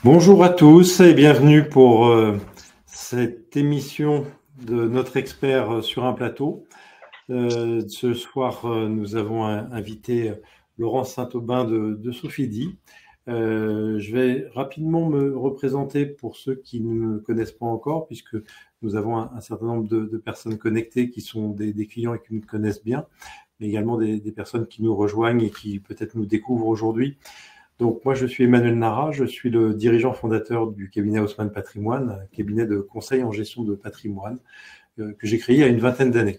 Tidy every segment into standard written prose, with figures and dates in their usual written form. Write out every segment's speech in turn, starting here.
Bonjour à tous et bienvenue pour cette émission de notre expert sur un plateau. Ce soir, nous avons invité Laurent Saint-Aubin de Sofidi. Je vais rapidement me représenter pour ceux qui ne me connaissent pas encore, puisque nous avons un certain nombre de personnes connectées qui sont des clients et qui nous connaissent bien, mais également des personnes qui nous rejoignent et qui peut-être nous découvrent aujourd'hui. Donc moi, je suis Emmanuel Nara, je suis le dirigeant fondateur du cabinet Haussmann Patrimoine, un cabinet de conseil en gestion de patrimoine que j'ai créé il y a une vingtaine d'années.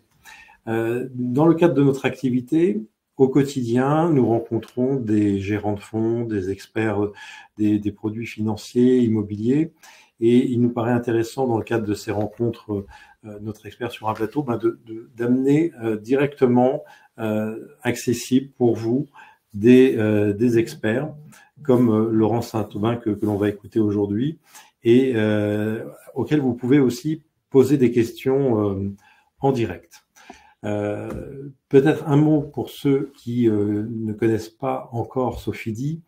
Dans le cadre de notre activité, au quotidien, nous rencontrons des gérants de fonds, des experts des produits financiers, immobiliers, et il nous paraît intéressant dans le cadre de ces rencontres, notre expert sur un plateau, d'amener directement accessible pour vous des experts comme Laurent Saint-Aubin que l'on va écouter aujourd'hui et auxquels vous pouvez aussi poser des questions en direct. Peut-être un mot pour ceux qui ne connaissent pas encore Sofidi.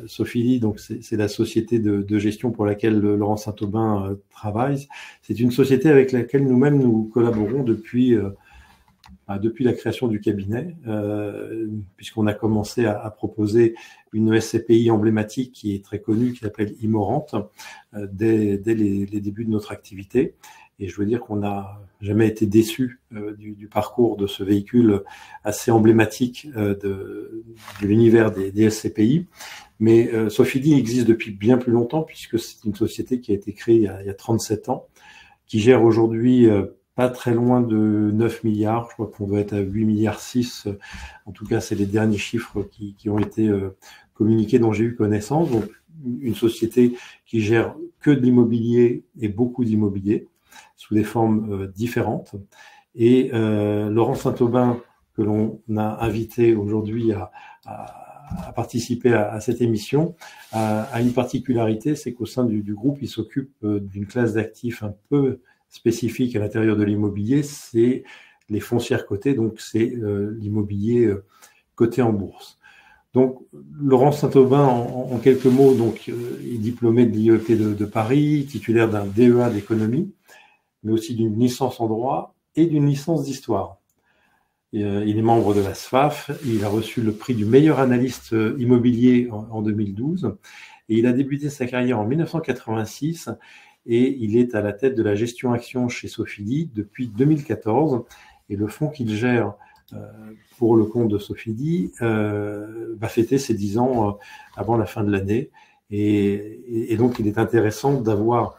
Sofidi, donc c'est la société de gestion pour laquelle Laurent Saint-Aubin travaille. C'est une société avec laquelle nous-mêmes nous collaborons depuis la création du cabinet, puisqu'on a commencé à proposer une SCPI emblématique qui est très connue, qui s'appelle Immorente, dès les débuts de notre activité. Et je veux dire qu'on n'a jamais été déçu du parcours de ce véhicule assez emblématique de l'univers des SCPI. Mais Sofidi existe depuis bien plus longtemps, puisque c'est une société qui a été créée il y a 37 ans, qui gère aujourd'hui pas très loin de 9 milliards, je crois qu'on doit être à 8 milliards 6, en tout cas c'est les derniers chiffres qui ont été communiqués, dont j'ai eu connaissance. Donc une société qui gère que de l'immobilier et beaucoup d'immobilier, sous des formes différentes. Et Laurent Saint-Aubin, que l'on a invité aujourd'hui à participer à cette émission, a une particularité, c'est qu'au sein du groupe, il s'occupe d'une classe d'actifs un peu spécifique à l'intérieur de l'immobilier, c'est les foncières cotées, donc c'est l'immobilier coté en bourse. Donc Laurent Saint-Aubin, en quelques mots, donc est diplômé de l'IEP de Paris, titulaire d'un DEA d'économie, mais aussi d'une licence en droit et d'une licence d'histoire. Il est membre de la SFAF, il a reçu le prix du meilleur analyste immobilier en 2012, et il a débuté sa carrière en 1986, et il est à la tête de la gestion action chez Sofidi depuis 2014, et le fonds qu'il gère pour le compte de Sofidi va fêter ses 10 ans avant la fin de l'année, et donc il est intéressant d'avoir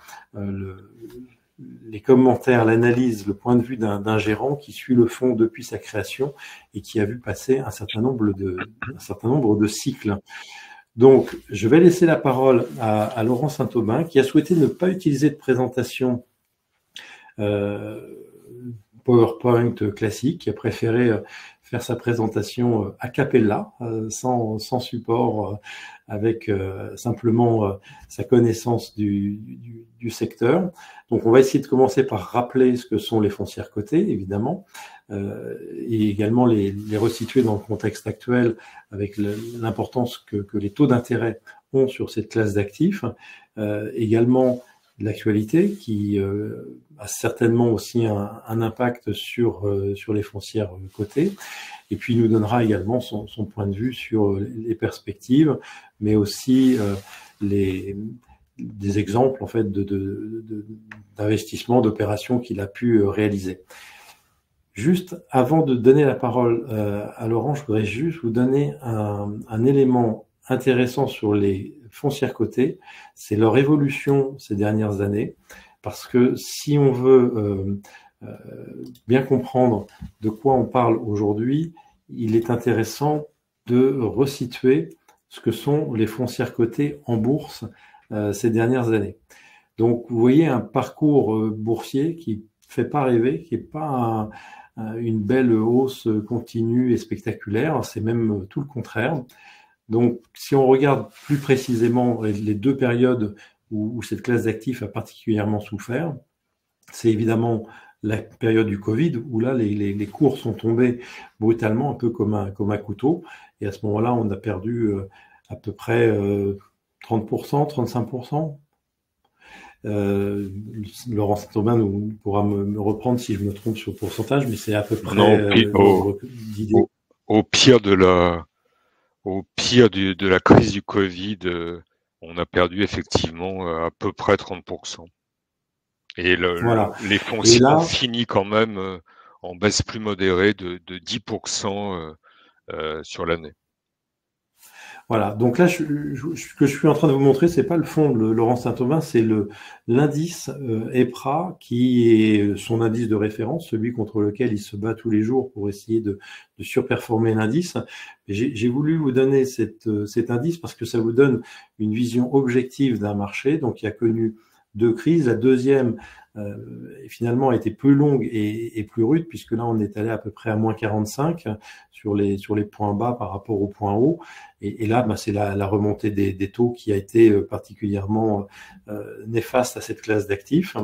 les commentaires, l'analyse, le point de vue d'un gérant qui suit le fonds depuis sa création et qui a vu passer un certain nombre de cycles. Donc, je vais laisser la parole à Laurent Saint-Aubin, qui a souhaité ne pas utiliser de présentation PowerPoint classique, qui a préféré faire sa présentation a cappella, sans support, avec simplement sa connaissance du secteur. Donc, on va essayer de commencer par rappeler ce que sont les foncières cotées, évidemment, et également les resituer dans le contexte actuel avec l'importance que les taux d'intérêt ont sur cette classe d'actifs, également l'actualité qui a certainement aussi un impact sur les foncières cotées, et puis il nous donnera également son point de vue sur les perspectives, mais aussi des exemples en fait d'investissements, d'opérations qu'il a pu réaliser. Juste avant de donner la parole à Laurent, je voudrais juste vous donner un élément intéressant sur les foncières cotées, c'est leur évolution ces dernières années, parce que si on veut bien comprendre de quoi on parle aujourd'hui, il est intéressant de resituer ce que sont les foncières cotées en bourse ces dernières années. Donc vous voyez un parcours boursier qui fait pas rêver, qui est pas une belle hausse continue et spectaculaire, c'est même tout le contraire. Donc, si on regarde plus précisément les deux périodes où cette classe d'actifs a particulièrement souffert, c'est évidemment la période du Covid, où là, les cours sont tombés brutalement, un peu comme un couteau. Et à ce moment-là, on a perdu à peu près 30%, 35%. Laurent Saint-Aubin pourra me reprendre si je me trompe sur le pourcentage, mais c'est à peu près Non, l'ordre d'idée. au pire de la crise du Covid, on a perdu effectivement à peu près 30%. Et Voilà. les Et fonciers ont là, fini quand même en baisse plus modérée de 10% sur l'année. voilà. Donc là, ce que je suis en train de vous montrer, c'est pas le fond de Laurent Saint-Aubin, c'est l'indice EPRA qui est son indice de référence, celui contre lequel il se bat tous les jours pour essayer de surperformer l'indice. J'ai voulu vous donner cet indice parce que ça vous donne une vision objective d'un marché, donc qui a connu deux crises. La deuxième, finalement, a été plus longue et plus rude, puisque là, on est allé à peu près à moins 45 sur les points bas par rapport aux points hauts. Et là, bah, c'est la remontée des taux qui a été particulièrement néfaste à cette classe d'actifs.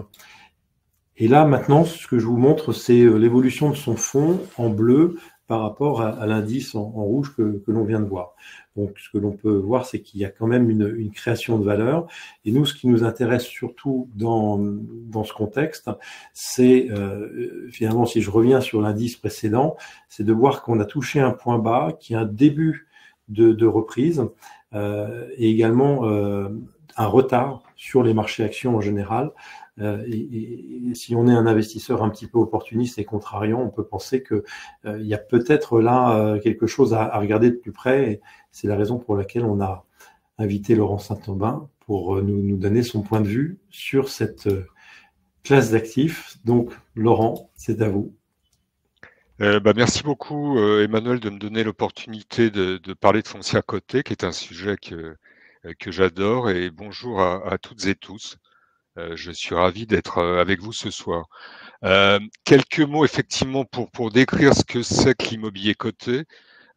Et là, maintenant, ce que je vous montre, c'est l'évolution de son fond en bleu par rapport à l'indice en rouge que l'on vient de voir. Donc, ce que l'on peut voir, c'est qu'il y a quand même une création de valeur. Et nous, ce qui nous intéresse surtout dans ce contexte, c'est finalement, si je reviens sur l'indice précédent, c'est de voir qu'on a touché un point bas qui est un début de reprise et également un retard sur les marchés actions en général. Et si on est un investisseur un petit peu opportuniste et contrariant, on peut penser que il y a peut-être là quelque chose à regarder de plus près. Et c'est la raison pour laquelle on a invité Laurent Saint-Aubin pour nous donner son point de vue sur cette classe d'actifs. Donc, Laurent, c'est à vous. Merci beaucoup Emmanuel de me donner l'opportunité de parler de foncière cotée, qui est un sujet que j'adore. Et bonjour à toutes et tous. Je suis ravi d'être avec vous ce soir. Quelques mots effectivement pour décrire ce que c'est que l'immobilier coté.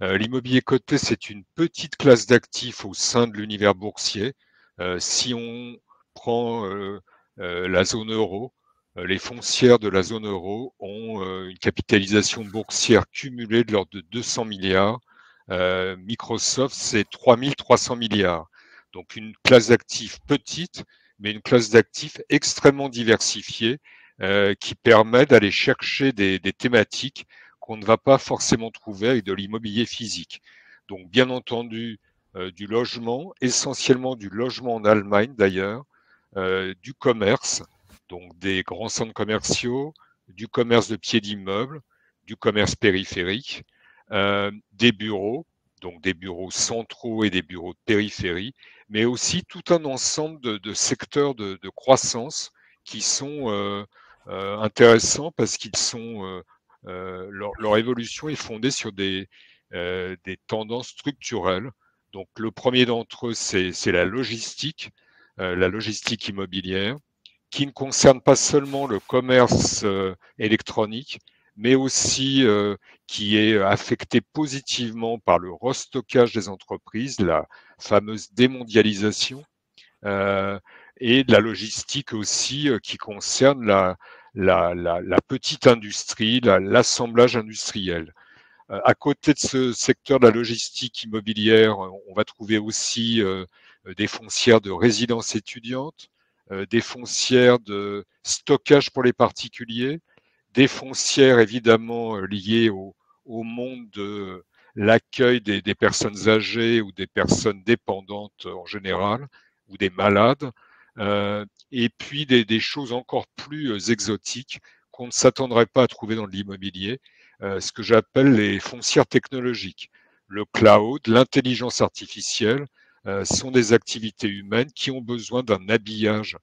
L'immobilier coté, c'est une petite classe d'actifs au sein de l'univers boursier. Si on prend la zone euro, les foncières de la zone euro ont une capitalisation boursière cumulée de l'ordre de 200 milliards. Microsoft, c'est 3300 milliards. Donc une classe d'actifs petite, mais une classe d'actifs extrêmement diversifiée qui permet d'aller chercher des thématiques qu'on ne va pas forcément trouver avec de l'immobilier physique. Donc, bien entendu, du logement, essentiellement du logement en Allemagne d'ailleurs, du commerce, donc des grands centres commerciaux, du commerce de pieds d'immeubles, du commerce périphérique, des bureaux, donc des bureaux centraux et des bureaux de périphérie, mais aussi tout un ensemble de secteurs de croissance qui sont intéressants parce qu'ils sont leur évolution est fondée sur des tendances structurelles. Donc le premier d'entre eux, c'est la logistique immobilière, qui ne concerne pas seulement le commerce électronique, mais aussi qui est affecté positivement par le restockage des entreprises, la fameuse démondialisation, et de la logistique aussi qui concerne la petite industrie, l'assemblage industriel. À côté de ce secteur de la logistique immobilière, on va trouver aussi des foncières de résidence étudiante, des foncières de stockage pour les particuliers, des foncières évidemment liées au monde de l'accueil des personnes âgées ou des personnes dépendantes en général, ou des malades, et puis des choses encore plus exotiques qu'on ne s'attendrait pas à trouver dans l'immobilier, ce que j'appelle les foncières technologiques. Le cloud, l'intelligence artificielle sont des activités humaines qui ont besoin d'un habillage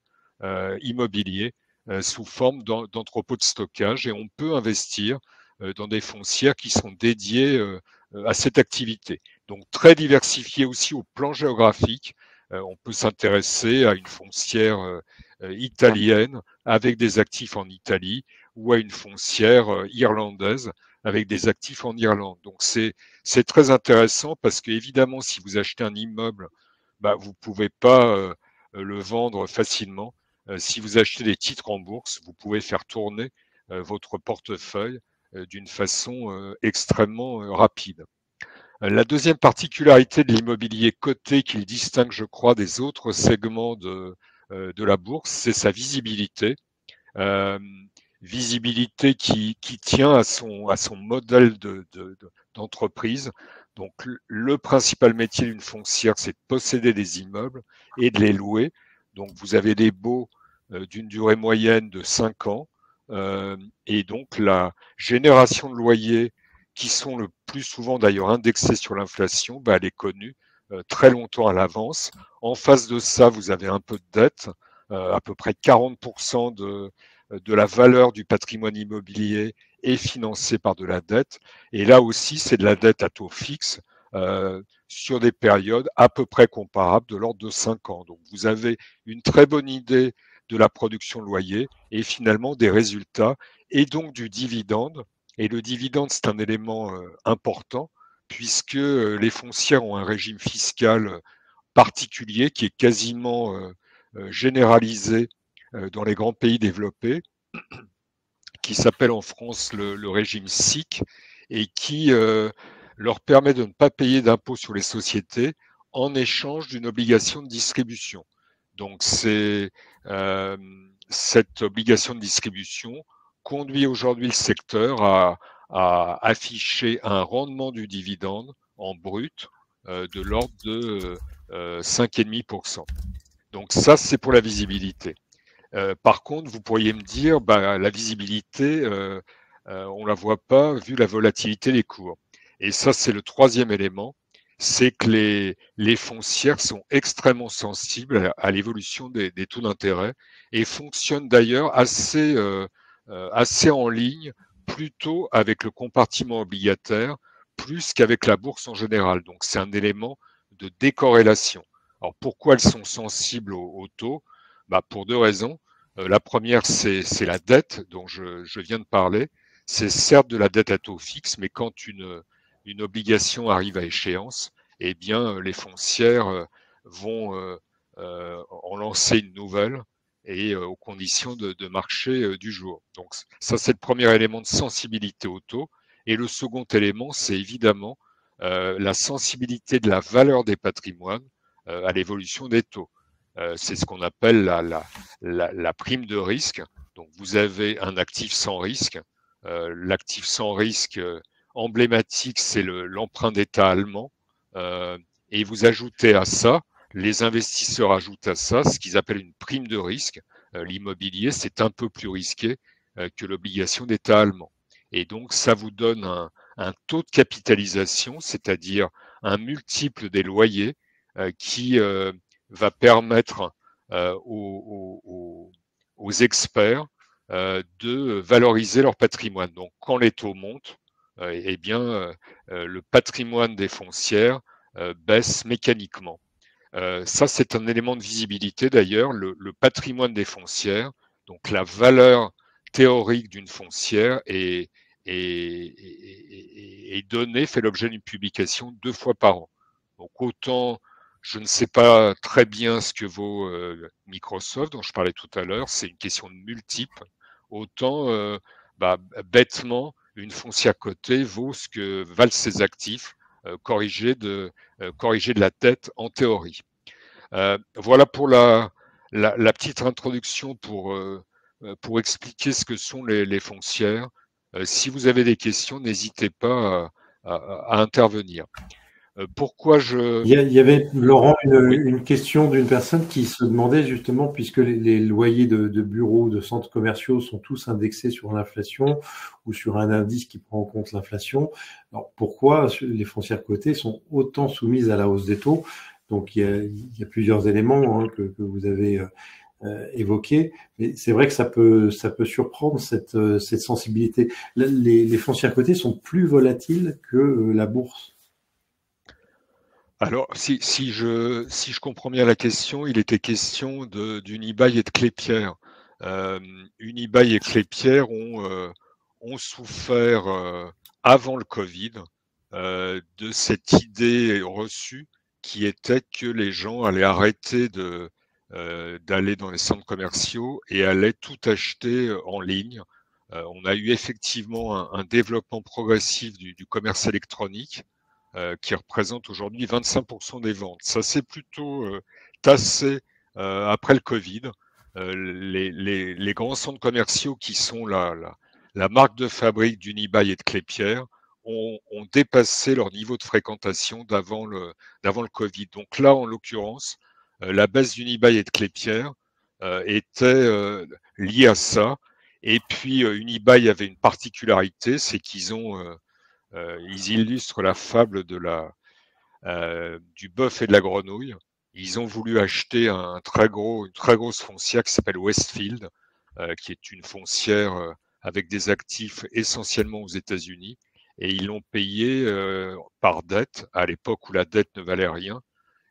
immobilier sous forme d'entrepôts de stockage, et on peut investir dans des foncières qui sont dédiées à cette activité. Donc très diversifié aussi au plan géographique. On peut s'intéresser à une foncière italienne avec des actifs en Italie, ou à une foncière irlandaise avec des actifs en Irlande. Donc c'est très intéressant parce que évidemment, si vous achetez un immeuble, bah, vous pouvez pas le vendre facilement. Si vous achetez des titres en bourse, vous pouvez faire tourner votre portefeuille d'une façon extrêmement rapide. La deuxième particularité de l'immobilier coté qu'il distingue, je crois, des autres segments de la bourse, c'est sa visibilité. Euh, Visibilité qui tient à son modèle d'entreprise. Donc, le principal métier d'une foncière, c'est de posséder des immeubles et de les louer. Donc, vous avez des baux d'une durée moyenne de 5 ans. Et donc, la génération de loyers, qui sont le plus souvent d'ailleurs indexés sur l'inflation, bah, elle est connue très longtemps à l'avance. En face de ça, vous avez un peu de dette, à peu près 40% de la valeur du patrimoine immobilier est financée par de la dette. Et là aussi, c'est de la dette à taux fixe sur des périodes à peu près comparables de l'ordre de 5 ans. Donc, vous avez une très bonne idée de la production de loyer et finalement des résultats et donc du dividende. Et le dividende, c'est un élément important puisque les foncières ont un régime fiscal particulier qui est quasiment généralisé dans les grands pays développés, qui s'appelle en France le régime SIC et qui leur permet de ne pas payer d'impôts sur les sociétés en échange d'une obligation de distribution. Donc euh, cette obligation de distribution conduit aujourd'hui le secteur à afficher un rendement du dividende en brut de l'ordre de 5,5%. Donc ça, c'est pour la visibilité. Par contre, vous pourriez me dire, bah, la visibilité, on la voit pas vu la volatilité des cours. Et ça, c'est le troisième élément, c'est que les foncières sont extrêmement sensibles à l'évolution des taux d'intérêt et fonctionnent d'ailleurs assez en ligne, plutôt avec le compartiment obligataire, plus qu'avec la bourse en général. Donc, c'est un élément de décorrélation. Alors, pourquoi elles sont sensibles au taux? Bah, pour deux raisons. La première, c'est la dette dont je viens de parler. C'est certes de la dette à taux fixe, mais quand une obligation arrive à échéance, eh bien, les foncières vont en lancer une nouvelle et aux conditions de marché du jour. Donc ça, c'est le premier élément de sensibilité au taux. Et le second élément, c'est évidemment la sensibilité de la valeur des patrimoines à l'évolution des taux. C'est ce qu'on appelle la prime de risque. Donc vous avez un actif sans risque. L'actif sans risque emblématique, c'est l'emprunt d'État allemand. Et vous ajoutez à ça, les investisseurs ajoutent à ça ce qu'ils appellent une prime de risque. L'immobilier, c'est un peu plus risqué que l'obligation d'État allemand. Et donc, ça vous donne un taux de capitalisation, c'est-à-dire un multiple des loyers qui va permettre aux experts de valoriser leur patrimoine. Donc, quand les taux montent, eh bien, le patrimoine des foncières baisse mécaniquement. Ça, c'est un élément de visibilité d'ailleurs, le patrimoine des foncières, donc la valeur théorique d'une foncière est donnée, fait l'objet d'une publication 2 fois par an. Donc autant, je ne sais pas très bien ce que vaut Microsoft, dont je parlais tout à l'heure, c'est une question de multiples, autant bah, bêtement, une foncière cotée vaut ce que valent ses actifs corrigés de la dette en théorie. Voilà pour la petite introduction pour expliquer ce que sont les foncières. Si vous avez des questions, n'hésitez pas à intervenir. Pourquoi je... Il y avait, Laurent, Oui, une question d'une personne qui se demandait justement, puisque les loyers de bureaux, de centres commerciaux sont tous indexés sur l'inflation ou sur un indice qui prend en compte l'inflation, alors pourquoi les foncières cotées sont autant soumises à la hausse des taux? Donc il y a plusieurs éléments que vous avez évoqués, mais c'est vrai que ça peut surprendre cette sensibilité. Les foncières cotées sont plus volatiles que la bourse. alors si je comprends bien la question, il était question d'Unibail et de Clépierre. Unibail et Clépierre ont souffert avant le Covid de cette idée reçue qui était que les gens allaient arrêter d'aller dans les centres commerciaux et allaient tout acheter en ligne. On a eu effectivement un développement progressif du commerce électronique qui représente aujourd'hui 25% des ventes. Ça s'est plutôt tassé après le Covid. Les grands centres commerciaux qui sont la marque de fabrique d'Unibail et de Klépierre ont dépassé leur niveau de fréquentation d'avant le Covid. Donc là, en l'occurrence, la baisse d'Unibail et de Klépierre était liée à ça. Et puis Unibail avait une particularité, c'est qu'ils ils illustrent la fable du bœuf et de la grenouille. Ils ont voulu acheter une très grosse foncière qui s'appelle Westfield, qui est une foncière avec des actifs essentiellement aux États-Unis. Et ils l'ont payé par dette, à l'époque où la dette ne valait rien.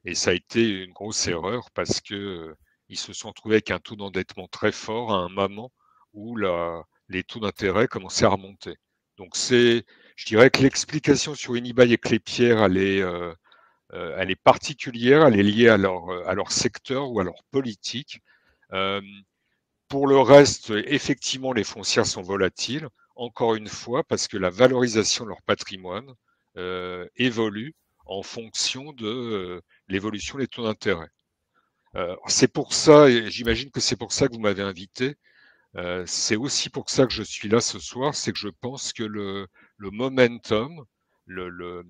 Et ça a été une grosse erreur parce que ils se sont trouvés avec un taux d'endettement très fort à un moment où les taux d'intérêt commençaient à remonter. Donc je dirais que l'explication sur Unibail et Klépierre, elle est particulière, elle est liée à leur secteur ou à leur politique. Euh, pour le reste, effectivement, les foncières sont volatiles, encore une fois, parce que la valorisation de leur patrimoine évolue en fonction de l'évolution des taux d'intérêt. C'est pour ça, et j'imagine que c'est pour ça que vous m'avez invité, c'est aussi pour ça que je suis là ce soir, c'est que je pense que le momentum, le, le,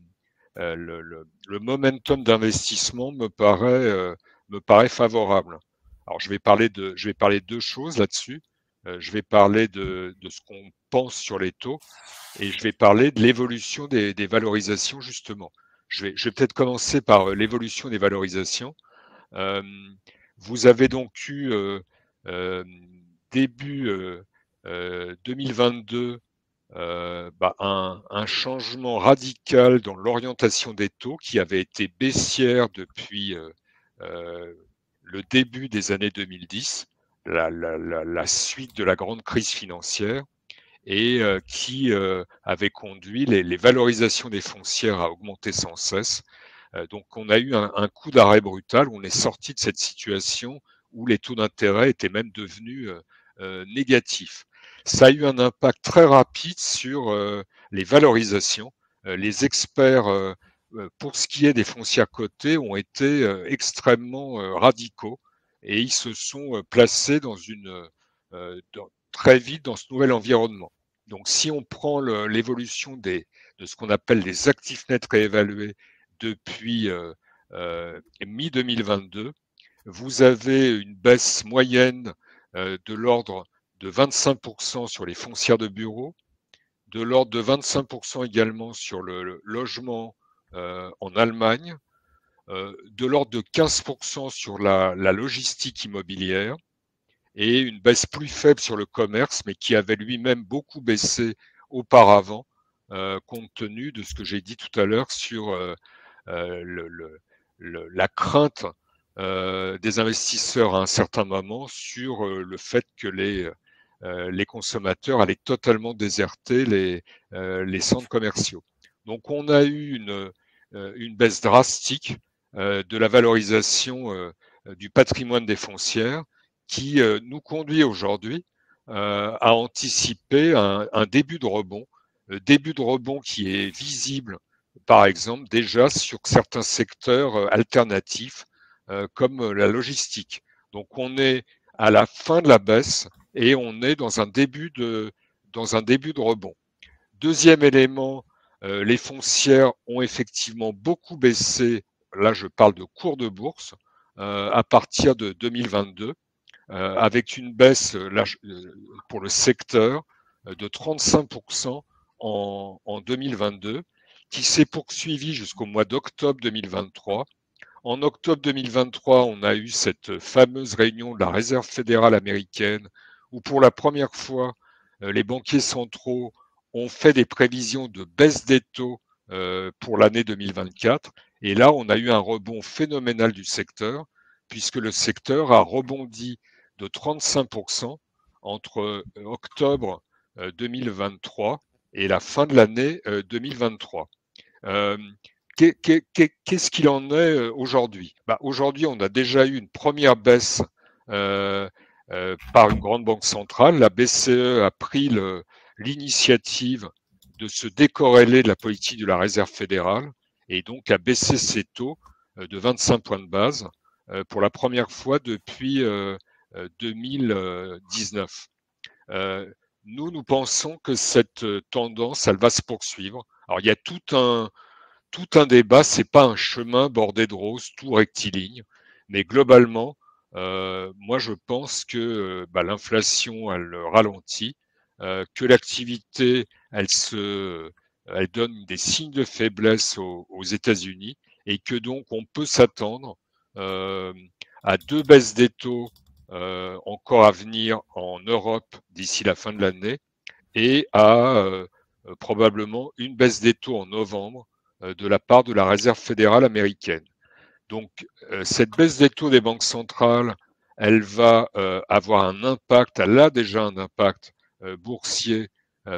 le momentum d'investissement me paraît favorable. Alors je vais parler de deux choses là-dessus. Je vais parler de ce qu'on pense sur les taux et je vais parler de l'évolution des valorisations justement. Je vais peut-être commencer par l'évolution des valorisations. Euh, Vous avez donc eu euh, début 2022 un changement radical dans l'orientation des taux qui avait été baissière depuis euh, le début des années 2010, la suite de la grande crise financière, et qui avait conduit les valorisations des foncières à augmenter sans cesse. Donc on a eu un coup d'arrêt brutal, on est sorti de cette situation où les taux d'intérêt étaient même devenus négatifs. Ça a eu un impact très rapide sur les valorisations. Les experts, pour ce qui est des foncières cotées, ont été extrêmement radicaux et ils se sont placés très vite dans ce nouvel environnement. Donc si on prend l'évolution de ce qu'on appelle les actifs nets réévalués depuis mi-2022, vous avez une baisse moyenne de l'ordre de 25% sur les foncières de bureaux, de l'ordre de 25% également sur le logement en Allemagne, de l'ordre de 15% sur la logistique immobilière et une baisse plus faible sur le commerce, mais qui avait lui-même beaucoup baissé auparavant, compte tenu de ce que j'ai dit tout à l'heure sur la crainte des investisseurs à un certain moment sur le fait que les consommateurs allaient totalement déserter les centres commerciaux. Donc on a eu une baisse drastique de la valorisation du patrimoine des foncières qui nous conduit aujourd'hui à anticiper un début de rebond qui est visible par exemple déjà sur certains secteurs alternatifs comme la logistique. Donc on est à la fin de la baisse et on est dans un début de rebond. Deuxième élément, les foncières ont effectivement beaucoup baissé. Là, je parle de cours de bourse à partir de 2022, avec une baisse pour le secteur de 35% en 2022, qui s'est poursuivie jusqu'au mois d'octobre 2023. En octobre 2023, on a eu cette fameuse réunion de la Réserve fédérale américaine où pour la première fois, les banquiers centraux ont fait des prévisions de baisse des taux pour l'année 2024. Et là, on a eu un rebond phénoménal du secteur, puisque le secteur a rebondi de 35% entre octobre 2023 et la fin de l'année 2023. Qu'est-ce qu'il en est aujourd'hui? Aujourd'hui, on a déjà eu une première baisse par une grande banque centrale. La BCE a pris l'initiative de se décorréler de la politique de la Réserve fédérale et donc a baissé ses taux de 25 points de base pour la première fois depuis 2019. Nous pensons que cette tendance, elle va se poursuivre. Alors, il y a tout un débat, c'est pas un chemin bordé de roses, tout rectiligne, mais globalement, moi je pense que l'inflation, elle ralentit, que l'activité, elle donne des signes de faiblesse aux États-Unis, et que donc on peut s'attendre à 2 baisses des taux encore à venir en Europe d'ici la fin de l'année, et à probablement une baisse des taux en novembre de la part de la Réserve fédérale américaine. Donc cette baisse des taux des banques centrales, elle va avoir un impact, elle a déjà un impact boursier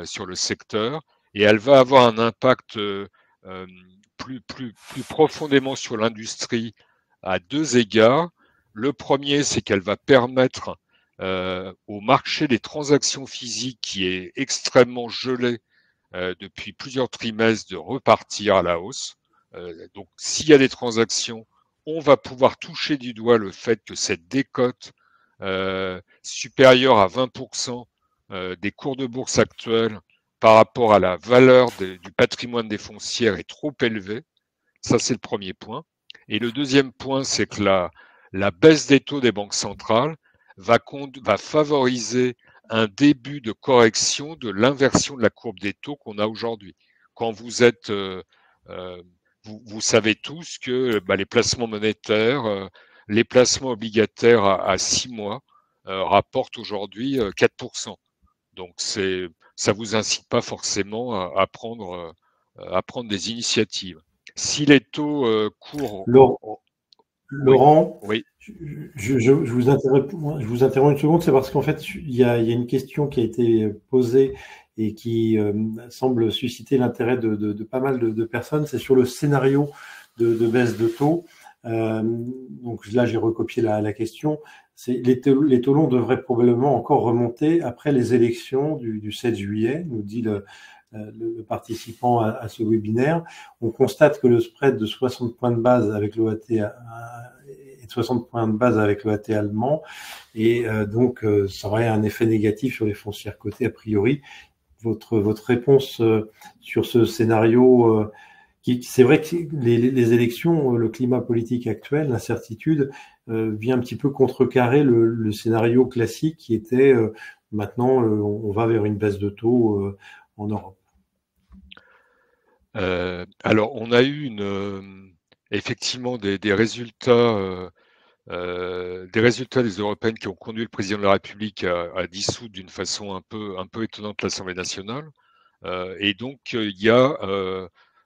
sur le secteur, et elle va avoir un impact plus profondément sur l'industrie à 2 égards. Le premier, c'est qu'elle va permettre au marché des transactions physiques, qui est extrêmement gelé depuis plusieurs trimestres, de repartir à la hausse. Donc s'il y a des transactions, on va pouvoir toucher du doigt le fait que cette décote supérieure à 20% des cours de bourse actuels par rapport à la valeur du patrimoine des foncières est trop élevée. Ça, c'est le premier point. Et le deuxième point, c'est que la baisse des taux des banques centrales va favoriser un début de correction de l'inversion de la courbe des taux qu'on a aujourd'hui. Quand vous êtes, vous savez tous que les placements monétaires, les placements obligataires à 6 mois rapportent aujourd'hui 4%. Donc ça vous incite pas forcément à prendre des initiatives. Si les taux courent, oui, Laurent, oui, je vous interromps une seconde, c'est parce qu'en fait, il y a une question qui a été posée et qui semble susciter l'intérêt de pas mal de personnes. C'est sur le scénario de baisse de taux. Donc là, j'ai recopié la question. Les taux longs devraient probablement encore remonter après les élections du 7 juillet, nous dit le participant à ce webinaire. On constate que le spread de 60 points de base avec l'OAT et de 60 points de base avec l'OAT allemand, et donc ça aurait un effet négatif sur les foncières cotées a priori. Votre réponse sur ce scénario, c'est vrai que les élections, le climat politique actuel, l'incertitude, vient un petit peu contrecarrer le scénario classique qui était maintenant on va vers une baisse de taux en Europe. Alors, on a eu effectivement des résultats des européennes qui ont conduit le président de la République à dissoudre d'une façon un peu étonnante l'Assemblée nationale. Et donc, il y a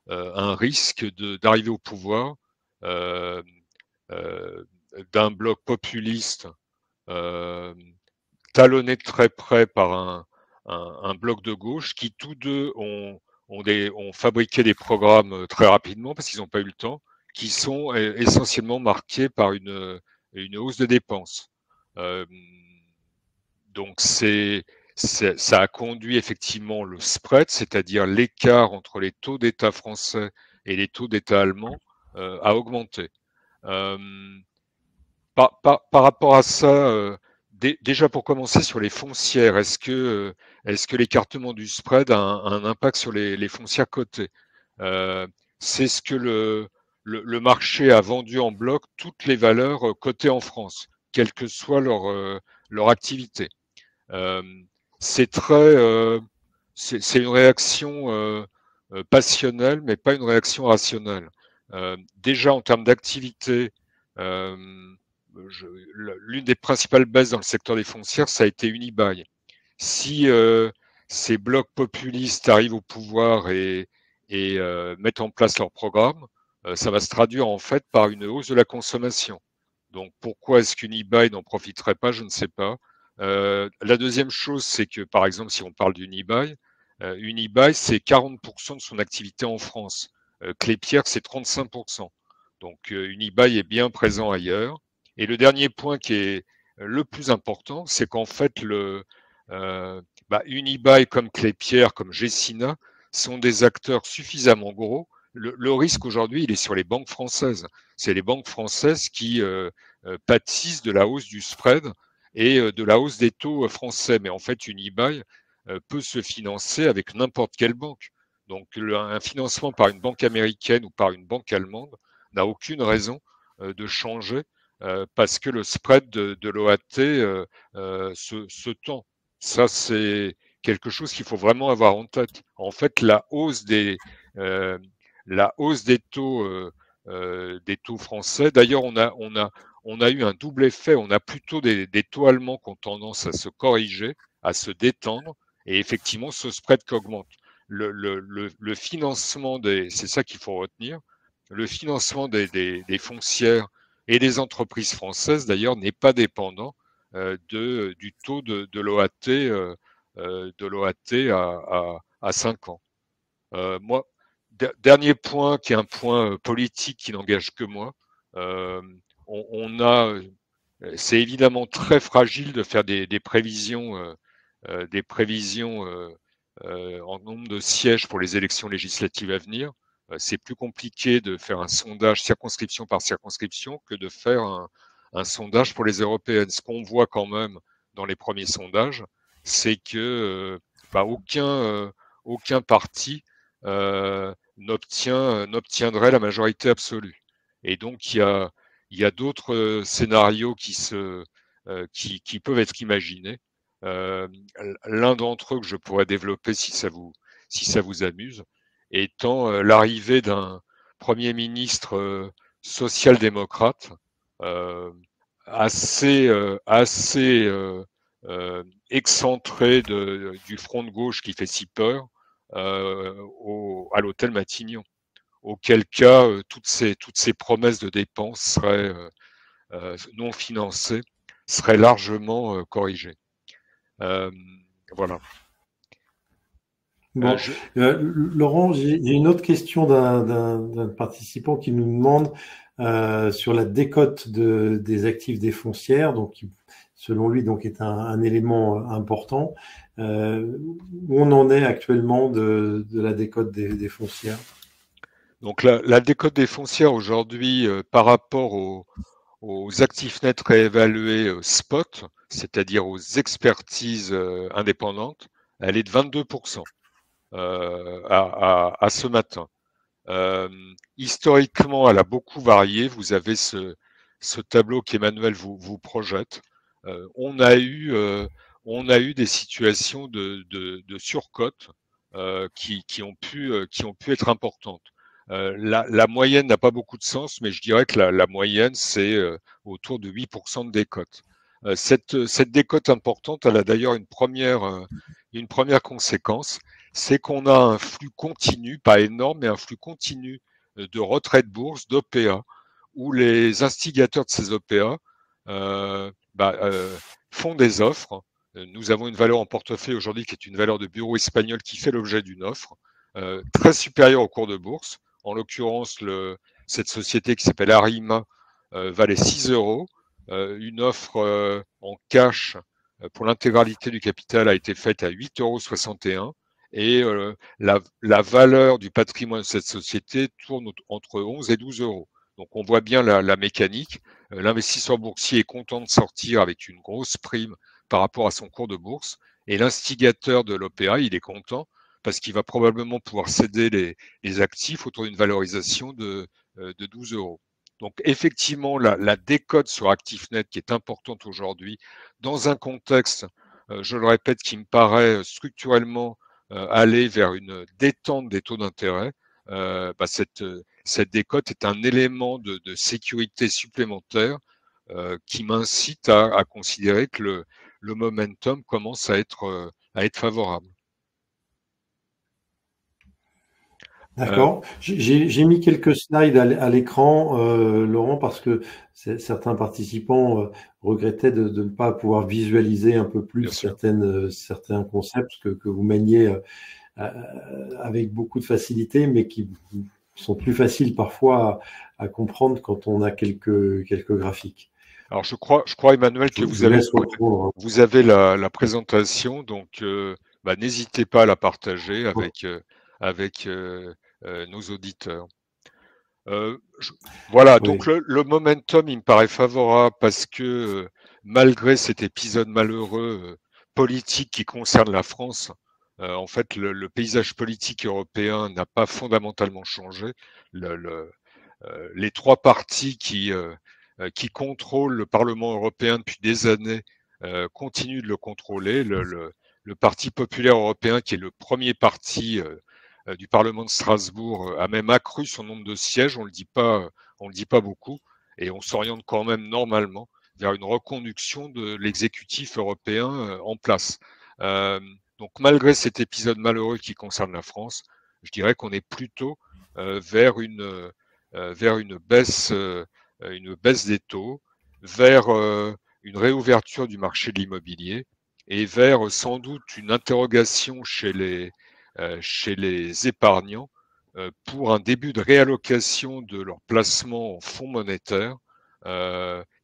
un risque d'arriver au pouvoir euh, euh, d'un bloc populiste talonné de très près par un bloc de gauche, qui tous deux ont fabriqué des programmes très rapidement parce qu'ils n'ont pas eu le temps, qui sont essentiellement marqués par une hausse de dépenses. Donc ça a conduit effectivement le spread, c'est-à-dire l'écart entre les taux d'État français et les taux d'État allemands, à augmenter. Par rapport à ça, déjà pour commencer sur les foncières, est-ce que l'écartement du spread a un impact sur les foncières cotées? C'est ce que le marché a vendu en bloc, toutes les valeurs cotées en France, quelle que soit leur activité. C'est une réaction passionnelle, mais pas une réaction rationnelle. Déjà en termes d'activité, euh, l'une des principales baisses dans le secteur des foncières, ça a été Unibail. Si ces blocs populistes arrivent au pouvoir et mettent en place leur programme, ça va se traduire en fait par une hausse de la consommation. Donc pourquoi est-ce qu'Unibail n'en profiterait pas? Je ne sais pas. La deuxième chose, c'est que par exemple, si on parle d'Unibail, Unibail, c'est 40% de son activité en France. Clépierre, c'est 35%. Donc Unibail est bien présent ailleurs. Et le dernier point qui est le plus important, c'est qu'en fait, Unibail comme Clépierre, comme Gecina, sont des acteurs suffisamment gros le risque aujourd'hui, il est sur les banques françaises. C'est les banques françaises qui pâtissent de la hausse du spread et de la hausse des taux français. Mais en fait, une e-buy peut se financer avec n'importe quelle banque. Donc, un financement par une banque américaine ou par une banque allemande n'a aucune raison de changer parce que le spread de l'OAT se tend. Ça, c'est quelque chose qu'il faut vraiment avoir en tête. En fait, euh, la hausse des taux français. D'ailleurs, on a eu un double effet. On a plutôt des taux allemands qui ont tendance à se corriger, à se détendre, et effectivement, ce spread qui augmente. Le financement c'est ça qu'il faut retenir. Le financement des foncières et des entreprises françaises, d'ailleurs, n'est pas dépendant du taux de l'OAT à 5 ans. Moi, dernier point qui est un point politique qui n'engage que moi, euh, c'est évidemment très fragile de faire des prévisions, en nombre de sièges pour les élections législatives à venir. C'est plus compliqué de faire un sondage circonscription par circonscription que de faire un sondage pour les européennes. Ce qu'on voit quand même dans les premiers sondages, c'est que aucun parti n'obtiendrait la majorité absolue. Et donc il y a d'autres scénarios qui peuvent être imaginés. L'un d'entre eux que je pourrais développer si ça vous amuse, étant l'arrivée d'un Premier ministre social-démocrate euh, assez excentré du front de gauche qui fait si peur à l'hôtel Matignon. Auquel cas, toutes ces promesses de dépenses non financées seraient largement corrigées. Voilà. Bon, Laurent, j'ai une autre question d'un participant qui nous demande sur la décote des actifs des foncières, donc qui, selon lui, donc est un élément important. Où on en est actuellement de la décote des foncières? Donc la décote des foncières aujourd'hui, par rapport aux actifs nets réévalués spot, c'est-à-dire aux expertises indépendantes, elle est de 22%. À ce matin. Historiquement, elle a beaucoup varié. Vous avez ce tableau qu'Emmanuel vous projette. On a eu des situations de surcote qui ont pu être importantes. La moyenne n'a pas beaucoup de sens, mais je dirais que la moyenne, c'est autour de 8% de décote. Cette décote importante, elle a d'ailleurs une première conséquence, c'est qu'on a un flux continu, pas énorme, mais un flux continu de retrait de bourse, d'OPA, où les instigateurs de ces OPA font des offres. Nous avons une valeur en portefeuille aujourd'hui qui est une valeur de bureau espagnol qui fait l'objet d'une offre très supérieure au cours de bourse. En l'occurrence, cette société qui s'appelle Arima valait 6 euros. Une offre en cash pour l'intégralité du capital a été faite à 8,61 euros. Et la valeur du patrimoine de cette société tourne entre 11 et 12 euros. Donc on voit bien la mécanique. L'investisseur boursier est content de sortir avec une grosse prime par rapport à son cours de bourse. Et l'instigateur de l'OPA, il est content parce qu'il va probablement pouvoir céder les actifs autour d'une valorisation de 12 euros. Donc effectivement, la décote sur ActiveNet qui est importante aujourd'hui, dans un contexte, je le répète, qui me paraît structurellement aller vers une détente des taux d'intérêt, cette décote est un élément de sécurité supplémentaire qui m'incite à considérer que le momentum commence à être favorable. D'accord. J'ai mis quelques slides à l'écran, Laurent, parce que certains participants regrettaient de ne pas pouvoir visualiser un peu plus certains concepts que vous maniez avec beaucoup de facilité, mais qui sont plus faciles parfois à comprendre quand on a quelques graphiques. Alors je crois Emmanuel que vous avez la présentation, donc n'hésitez pas à la partager avec nos auditeurs. Voilà, Oui. donc le momentum, il me paraît favorable parce que malgré cet épisode malheureux politique qui concerne la France, en fait, le paysage politique européen n'a pas fondamentalement changé. Les trois partis qui contrôlent le Parlement européen depuis des années continuent de le contrôler. Le Parti populaire européen, qui est le premier parti du Parlement de Strasbourg, a même accru son nombre de sièges. On le dit pas beaucoup, et on s'oriente quand même normalement vers une reconduction de l'exécutif européen en place. Donc, malgré cet épisode malheureux qui concerne la France, je dirais qu'on est plutôt vers une baisse des taux, vers une réouverture du marché de l'immobilier et vers sans doute une interrogation chez les épargnants pour un début de réallocation de leurs placements en fonds monétaires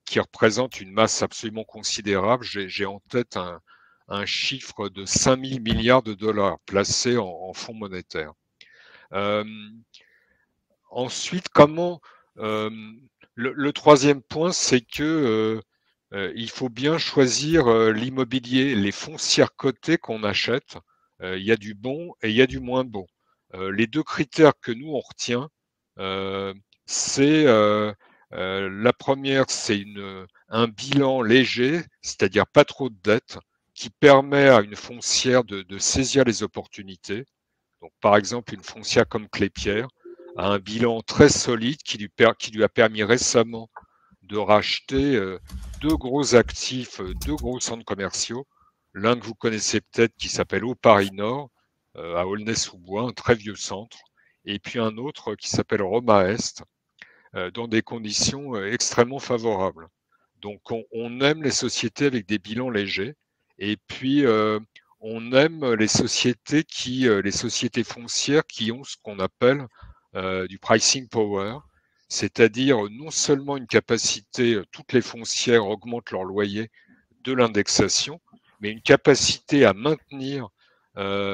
qui représente une masse absolument considérable. J'ai en tête un chiffre de 5 000 milliards de dollars placés en fonds monétaires. Ensuite, le troisième point, c'est que il faut bien choisir l'immobilier, les foncières cotées qu'on achète. Il y a du bon et il y a du moins bon. Les deux critères que nous on retient, c'est la première, c'est un bilan léger, c'est-à-dire pas trop de dettes, qui permet à une foncière de saisir les opportunités. Donc, par exemple, une foncière comme Clépierre a un bilan très solide qui lui a permis récemment de racheter deux gros actifs, deux gros centres commerciaux. L'un que vous connaissez peut-être qui s'appelle Au Paris Nord, à Aulnay-sous-Bois, un très vieux centre, et puis un autre qui s'appelle Roma Est, dans des conditions extrêmement favorables. Donc on aime les sociétés avec des bilans légers, et puis on aime les sociétés foncières qui ont ce qu'on appelle du pricing power, c'est-à-dire non seulement une capacité, toutes les foncières augmentent leur loyer de l'indexation, mais une capacité à maintenir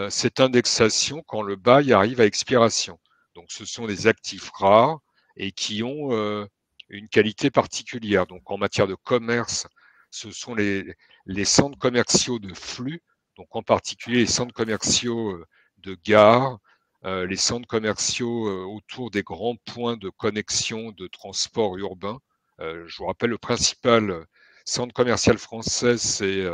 cette indexation quand le bail arrive à expiration. Donc ce sont des actifs rares et qui ont une qualité particulière. Donc en matière de commerce, ce sont les centres commerciaux de flux, donc en particulier les centres commerciaux de gare, les centres commerciaux autour des grands points de connexion de transport urbain. Je vous rappelle, le principal centre commercial français, c'est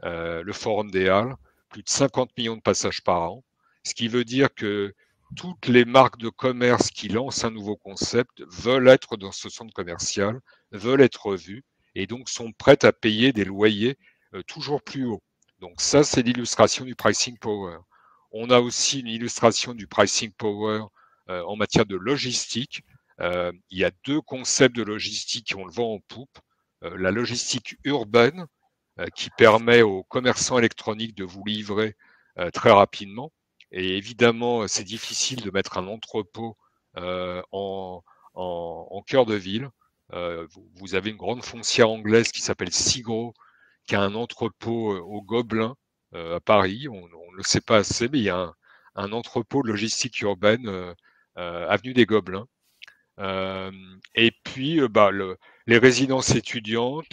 le Forum des Halles, plus de 50 millions de passages par an, ce qui veut dire que toutes les marques de commerce qui lancent un nouveau concept veulent être dans ce centre commercial, veulent être vues et donc sont prêtes à payer des loyers toujours plus hauts. Donc ça, c'est l'illustration du pricing power. On a aussi une illustration du pricing power en matière de logistique. Il y a deux concepts de logistique qui ont le vent en poupe. La logistique urbaine, qui permet aux commerçants électroniques de vous livrer très rapidement. Et évidemment, c'est difficile de mettre un entrepôt en cœur de ville. Vous avez une grande foncière anglaise qui s'appelle Segro, qui a un entrepôt au Gobelin à Paris. On ne le sait pas assez, mais il y a un entrepôt de logistique urbaine avenue des Gobelins. Et puis, les résidences étudiantes,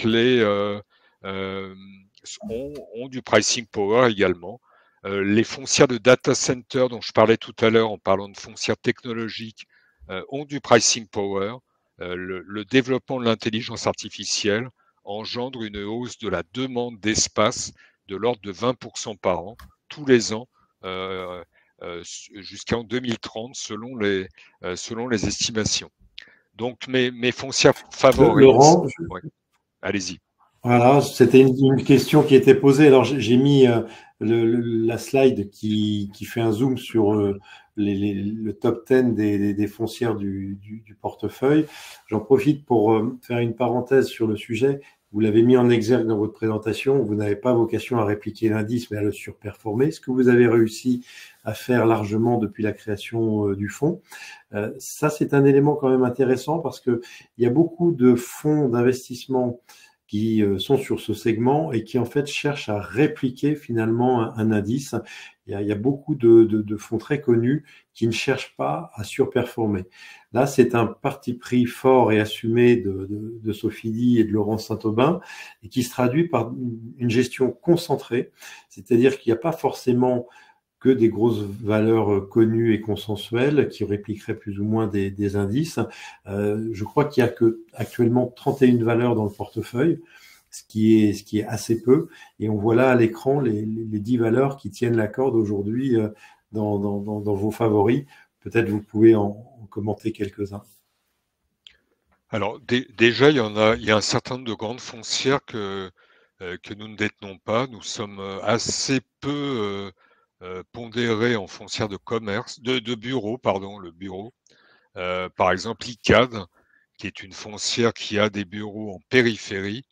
ont du pricing power également. Les foncières de data center dont je parlais tout à l'heure en parlant de foncières technologiques ont du pricing power. Le développement de l'intelligence artificielle engendre une hausse de la demande d'espace de l'ordre de 20% par an, tous les ans, jusqu'en 2030, selon les estimations. Donc, mes foncières favorites. Laurent, Ouais, allez-y. voilà, c'était une question qui était posée. Alors, j'ai mis la slide qui fait un zoom sur le top 10 des foncières du portefeuille. J'en profite pour faire une parenthèse sur le sujet. Vous l'avez mis en exergue dans votre présentation. Vous n'avez pas vocation à répliquer l'indice, mais à le surperformer. Ce que vous avez réussi à faire largement depuis la création du fonds. Ça, c'est un élément quand même intéressant parce que il y a beaucoup de fonds d'investissement qui sont sur ce segment et qui en fait cherchent à répliquer finalement un indice. Il y a beaucoup de fonds très connus qui ne cherchent pas à surperformer. Là, c'est un parti pris fort et assumé de Sophie Ly et de Laurence Saint-Aubin et qui se traduit par une gestion concentrée, c'est-à-dire qu'il n'y a pas forcément que des grosses valeurs connues et consensuelles qui répliqueraient plus ou moins des indices. Je crois qu'il y a que actuellement 31 valeurs dans le portefeuille, ce qui est assez peu. Et on voit là à l'écran les 10 valeurs qui tiennent la corde aujourd'hui dans vos favoris. Peut-être vous pouvez en commenter quelques-uns. Alors déjà, il y a un certain nombre de grandes foncières que nous ne détenons pas. Nous sommes assez peu pondérés en foncières de commerce, de bureaux, pardon, le bureau. Par exemple, l'ICAD, qui est une foncière qui a des bureaux en périphérie,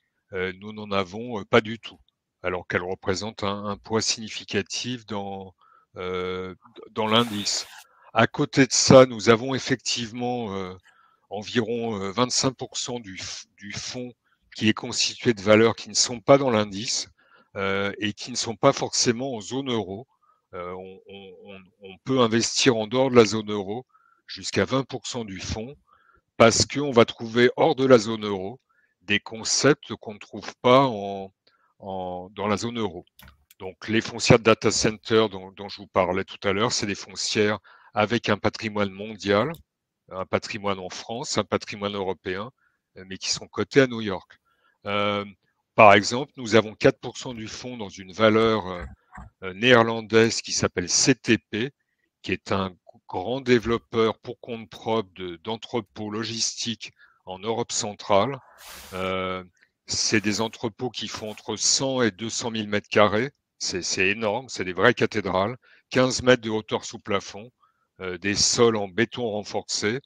nous n'en avons pas du tout, alors qu'elle représente un poids significatif dans l'indice. À côté de ça, nous avons effectivement environ 25% du fonds qui est constitué de valeurs qui ne sont pas dans l'indice et qui ne sont pas forcément en zone euro. On peut investir en dehors de la zone euro jusqu'à 20% du fonds parce qu'on va trouver hors de la zone euro des concepts qu'on ne trouve pas dans la zone euro. Donc les foncières de data center dont je vous parlais tout à l'heure, c'est des foncières avec un patrimoine mondial, un patrimoine en France, un patrimoine européen, mais qui sont cotés à New York. Par exemple, nous avons 4% du fonds dans une valeur néerlandaise qui s'appelle CTP, qui est un grand développeur pour compte propre d'entrepôts logistiques en Europe centrale. C'est des entrepôts qui font entre 100 et 200 000 mètres carrés. C'est énorme, c'est des vraies cathédrales. 15 mètres de hauteur sous plafond, des sols en béton renforcé.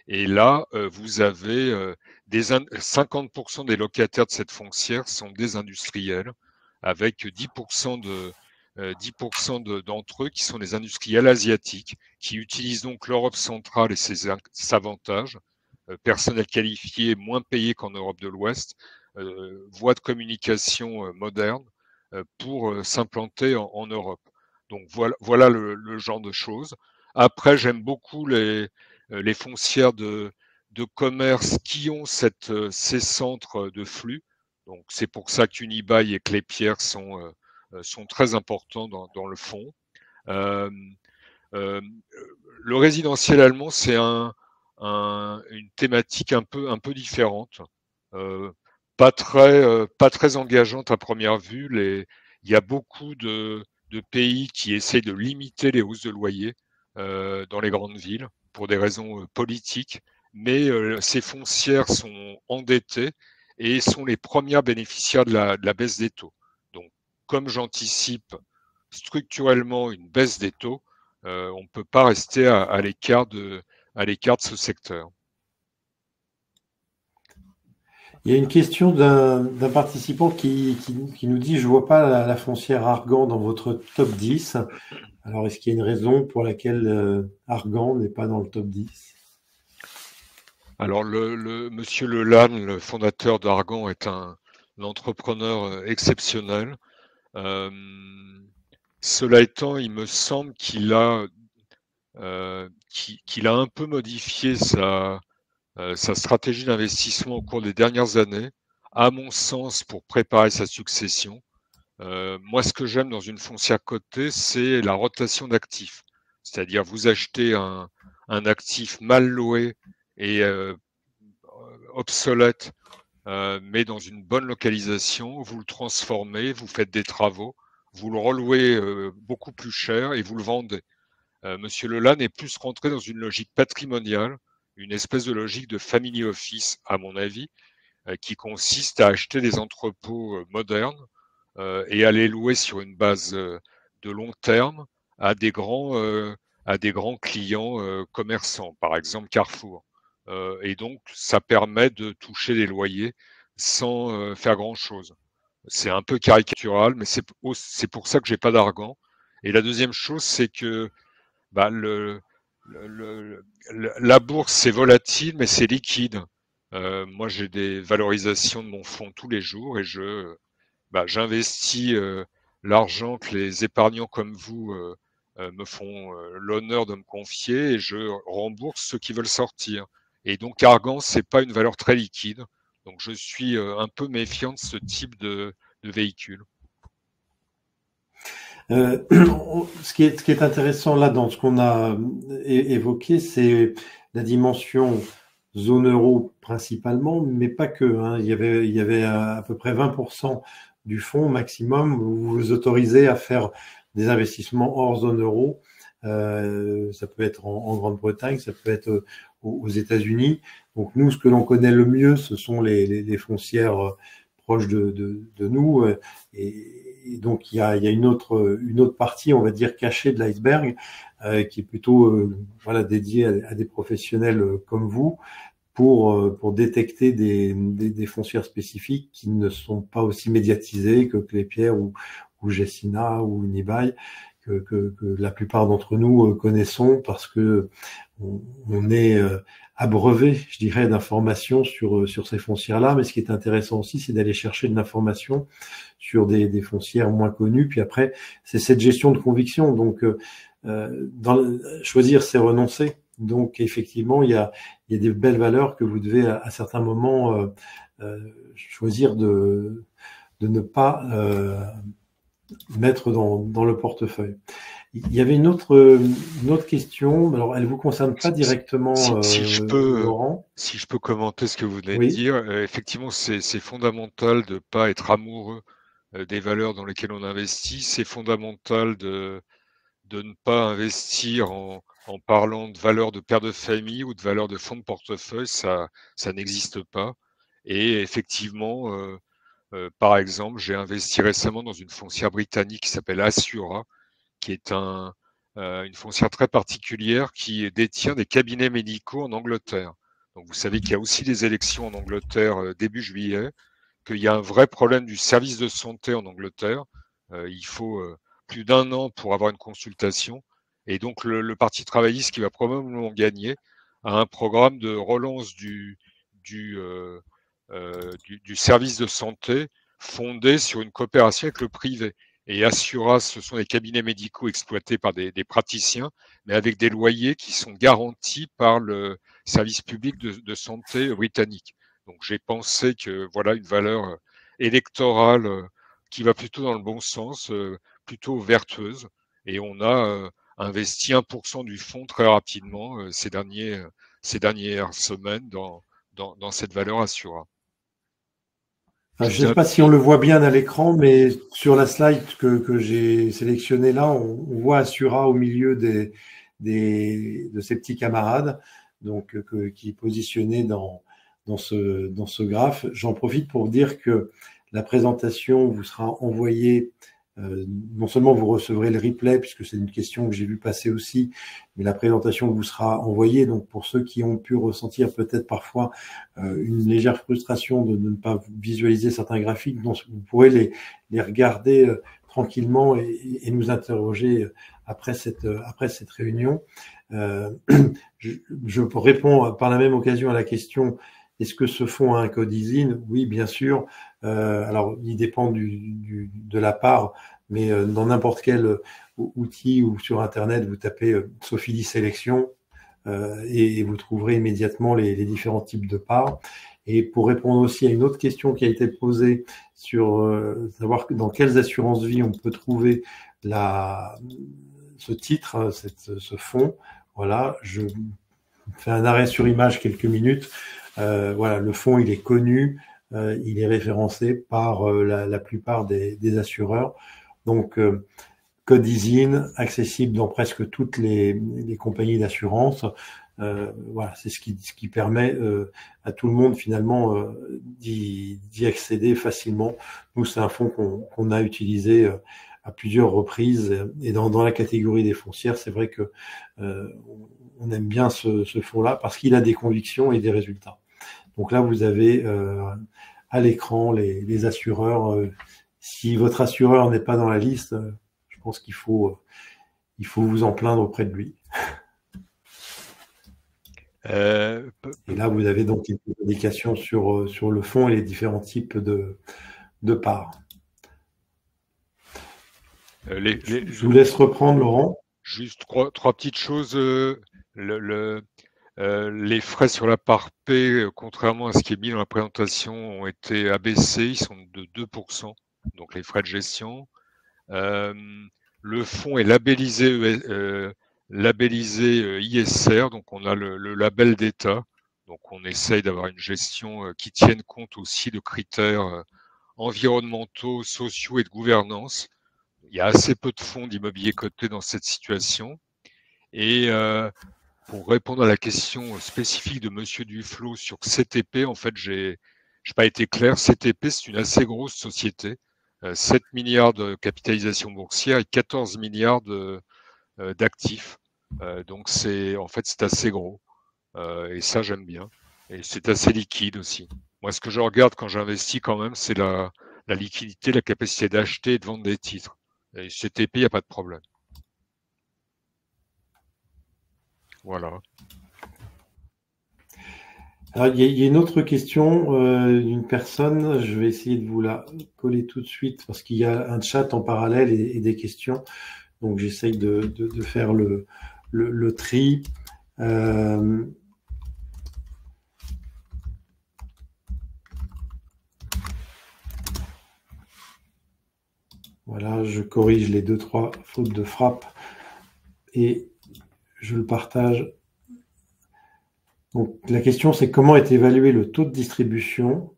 Et là, vous avez 50% des locataires de cette foncière sont des industriels, avec 10% d'entre eux qui sont des industriels asiatiques, qui utilisent donc l'Europe centrale et ses avantages, personnel qualifié moins payé qu'en Europe de l'Ouest, voies de communication modernes pour s'implanter en Europe. Donc voilà le genre de choses. Après, j'aime beaucoup les foncières de commerce qui ont ces centres de flux. Donc c'est pour ça qu'Unibail et Clépierre sont très importants dans le fond. Euh, le résidentiel allemand, c'est une thématique un peu différente, euh, pas très engageante à première vue. Il y a beaucoup de pays qui essaient de limiter les hausses de loyer dans les grandes villes pour des raisons politiques, mais ces foncières sont endettées et sont les premières bénéficiaires de la baisse des taux. Donc, comme j'anticipe structurellement une baisse des taux, on ne peut pas rester à l'écart de ce secteur. Il y a une question d'un participant qui nous dit: je vois pas la foncière Argan dans votre top 10. Alors, est-ce qu'il y a une raison pour laquelle Argan n'est pas dans le top 10? Alors, monsieur Lelanne, le fondateur d'Argan, est un entrepreneur exceptionnel. Cela étant, il me semble qu'il a un peu modifié sa stratégie d'investissement au cours des dernières années, à mon sens, pour préparer sa succession. Moi, ce que j'aime dans une foncière cotée, c'est la rotation d'actifs. C'est-à-dire, vous achetez un actif mal loué et obsolète, mais dans une bonne localisation, vous le transformez, vous faites des travaux, vous le relouez beaucoup plus cher et vous le vendez. Monsieur Lelanne est plus rentré dans une logique patrimoniale, une espèce de logique de family office, à mon avis, qui consiste à acheter des entrepôts modernes et à les louer sur une base de long terme à des grands clients commerçants, par exemple Carrefour. Et donc, ça permet de toucher des loyers sans faire grand-chose. C'est un peu caricatural, mais c'est pour ça que j'ai pas d'argan. Et la deuxième chose, c'est que bah, la bourse, c'est volatile, mais c'est liquide. Moi, j'ai des valorisations de mon fonds tous les jours et j'investis l'argent que les épargnants comme vous me font l'honneur de me confier et je rembourse ceux qui veulent sortir. Et donc, Argan, c'est pas une valeur très liquide. Donc, je suis un peu méfiant de ce type de véhicule. Euh, ce qui est intéressant là dans ce qu'on a évoqué, c'est la dimension zone euro principalement, mais pas que. Hein. Il y avait à peu près 20% du fonds maximum où vous vous autorisez à faire des investissements hors zone euro. Ça peut être en Grande-Bretagne, ça peut être aux États-Unis. Donc nous, ce que l'on connaît le mieux, ce sont les foncières proches de nous. Et donc il y a une autre partie, on va dire, cachée de l'iceberg, qui est plutôt voilà, dédiée à des professionnels comme vous pour détecter des foncières spécifiques qui ne sont pas aussi médiatisées que Clépierre ou Gessina ou Unibail, que la plupart d'entre nous connaissons parce que on est abreuvé, je dirais, d'informations sur ces foncières-là. Mais ce qui est intéressant aussi, c'est d'aller chercher de l'information sur des foncières moins connues. Puis après, c'est cette gestion de conviction. Donc, choisir, c'est renoncer. Donc, effectivement, il y a des belles valeurs que vous devez, à certains moments, choisir de ne pas mettre dans le portefeuille. Il y avait une autre question. Alors, elle vous concerne pas directement, Laurent. Si je peux commenter ce que vous venez de Oui. dire, effectivement, c'est fondamental de pas être amoureux des valeurs dans lesquelles on investit. C'est fondamental de ne pas investir en parlant de valeurs de père de famille ou de valeurs de fonds de portefeuille. Ça n'existe pas. Et effectivement, par exemple, j'ai investi récemment dans une foncière britannique qui s'appelle Assura, qui est une foncière très particulière qui détient des cabinets médicaux en Angleterre. Donc vous savez qu'il y a aussi des élections en Angleterre début juillet, qu'il y a un vrai problème du service de santé en Angleterre. Il faut plus d'un an pour avoir une consultation. Et donc le Parti travailliste, qui va probablement gagner, a un programme de relance du, euh, du service de santé fondé sur une coopération avec le privé. Et Assura, ce sont des cabinets médicaux exploités par des praticiens, mais avec des loyers qui sont garantis par le service public de santé britannique. Donc j'ai pensé que voilà une valeur électorale qui va plutôt dans le bon sens, plutôt vertueuse. Et on a investi 1% du fonds très rapidement ces dernières semaines dans cette valeur Assura. Je ne sais pas si on le voit bien à l'écran, mais sur la slide que j'ai sélectionnée là, on voit Assura au milieu de ses petits camarades, donc qui est positionné dans ce graphe. J'en profite pour vous dire que la présentation vous sera envoyée. Non seulement vous recevrez le replay, puisque c'est une question que j'ai vu passer aussi, mais la présentation vous sera envoyée. Donc pour ceux qui ont pu ressentir peut-être parfois une légère frustration de ne pas visualiser certains graphiques, donc vous pourrez les regarder tranquillement et nous interroger après cette réunion. Je réponds par la même occasion à la question: est-ce que ce fonds a un code ISIN? Oui, bien sûr. Alors, il dépend de la part, mais dans n'importe quel outil ou sur Internet, vous tapez Sofidy Sélection et vous trouverez immédiatement les différents types de parts. Et pour répondre aussi à une autre question qui a été posée sur savoir dans quelles assurances vie on peut trouver ce titre, ce fonds, voilà, je fais un arrêt sur image quelques minutes. Voilà, le fonds, il est connu, il est référencé par la plupart des assureurs. Donc, code ISIN, accessible dans presque toutes les compagnies d'assurance. Voilà, c'est ce qui permet à tout le monde finalement d'y accéder facilement. Nous, c'est un fonds qu'on a utilisé à plusieurs reprises, et dans la catégorie des foncières, c'est vrai que on aime bien ce fonds-là parce qu'il a des convictions et des résultats. Donc là, vous avez à l'écran les assureurs. Si votre assureur n'est pas dans la liste, je pense qu'il faut vous en plaindre auprès de lui. Et là, vous avez donc quelques indications sur le fond et les différents types de parts. Je vous laisse reprendre, Laurent. Juste trois petites choses. Les frais sur la part P, contrairement à ce qui est mis dans la présentation, ont été abaissés. Ils sont de 2%, donc les frais de gestion. Le fonds est labellisé ISR, donc on a le label d'État. Donc on essaye d'avoir une gestion qui tienne compte aussi de critères environnementaux, sociaux et de gouvernance. Il y a assez peu de fonds d'immobilier cotés dans cette situation. Et pour répondre à la question spécifique de Monsieur Duflot sur CTP, en fait, j'ai pas été clair. CTP, c'est une assez grosse société, 7 milliards de capitalisation boursière et 14 milliards d'actifs. Donc en fait, c'est assez gros. Et ça, j'aime bien. Et c'est assez liquide aussi. Moi, ce que je regarde quand j'investis quand même, c'est la liquidité, la capacité d'acheter et de vendre des titres. Et CTP, il n'y a pas de problème. Voilà. Alors, il y a une autre question d'une personne. Je vais essayer de vous la coller tout de suite parce qu'il y a un chat en parallèle et des questions. Donc, j'essaye de faire le tri. Voilà, je corrige les 2-3 fautes de frappe et je le partage. Donc, la question, c'est comment est évalué le taux de distribution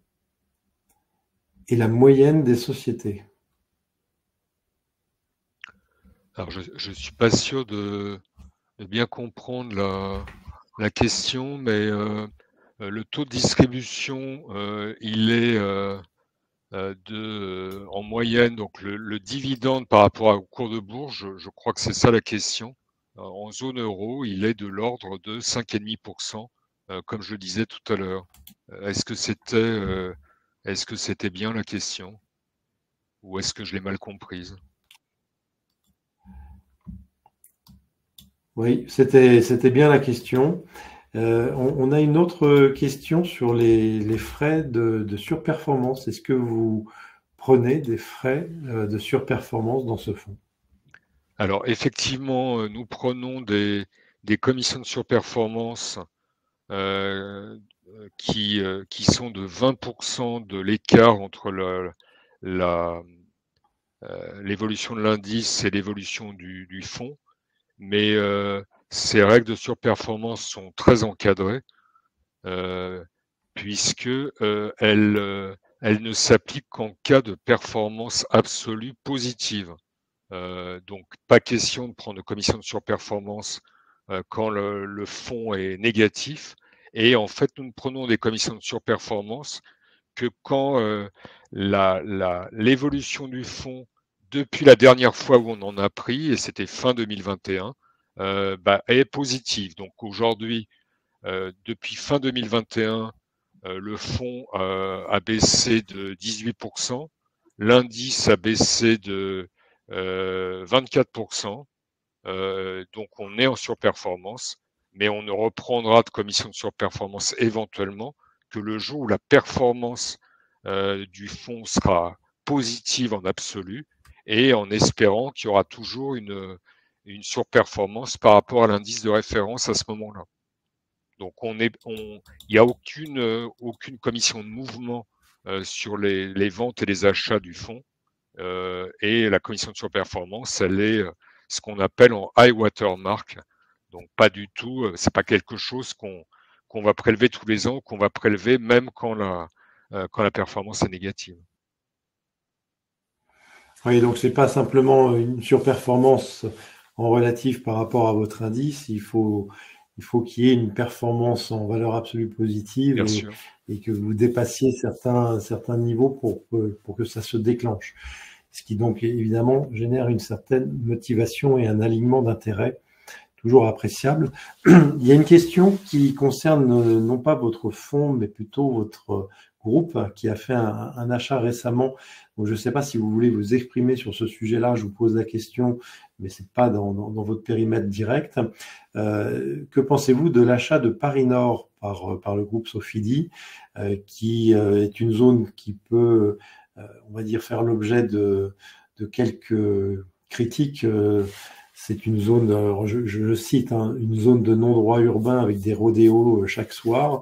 et la moyenne des sociétés? Alors, je suis pas sûr de bien comprendre la question, mais le taux de distribution, il est en moyenne, donc le dividende par rapport au cours de bourse, je crois que c'est ça la question. En zone euro, il est de l'ordre de 5,5%, comme je le disais tout à l'heure. Est-ce que c'était bien la question? Ou est-ce que je l'ai mal comprise? Oui, c'était bien la question. On a une autre question sur les frais de surperformance. Est-ce que vous prenez des frais de surperformance dans ce fonds? Alors effectivement, nous prenons des commissions de surperformance qui sont de 20% de l'écart entre l'évolution de l'indice et l'évolution du fonds. Mais ces règles de surperformance sont très encadrées puisque elles ne s'appliquent qu'en cas de performance absolue positive. Donc pas question de prendre de commission de surperformance quand le fonds est négatif. Et en fait, nous ne prenons des commissions de surperformance que quand l'évolution du fonds depuis la dernière fois où on en a pris, et c'était fin 2021, est positive. Donc aujourd'hui, depuis fin 2021, le fonds a baissé de 18%, l'indice a baissé de 24%, donc on est en surperformance, mais on ne reprendra de commission de surperformance éventuellement que le jour où la performance du fonds sera positive en absolu et en espérant qu'il y aura toujours une surperformance par rapport à l'indice de référence à ce moment-là. Donc il n'y a aucune commission de mouvement sur les ventes et les achats du fonds. Et la commission de surperformance, elle est ce qu'on appelle en high water mark. Donc pas du tout, c'est pas quelque chose qu'on va prélever tous les ans, qu'on va prélever même quand la performance est négative. Oui, donc c'est pas simplement une surperformance en relatif par rapport à votre indice. Il faut qu'il y ait une performance en valeur absolue positive et que vous dépassiez certains niveaux pour que ça se déclenche. Ce qui donc évidemment génère une certaine motivation et un alignement d'intérêts toujours appréciable. Il y a une question qui concerne non pas votre fonds, mais plutôt votre groupe qui a fait un achat récemment. Donc, je ne sais pas si vous voulez vous exprimer sur ce sujet-là. Je vous pose la question mais c'est pas dans votre périmètre direct. Que pensez-vous de l'achat de Paris Nord par le groupe Sofidy, qui est une zone qui peut, on va dire, faire l'objet de quelques critiques? C'est une zone, je cite, hein, une zone de non-droit urbain avec des rodéos chaque soir.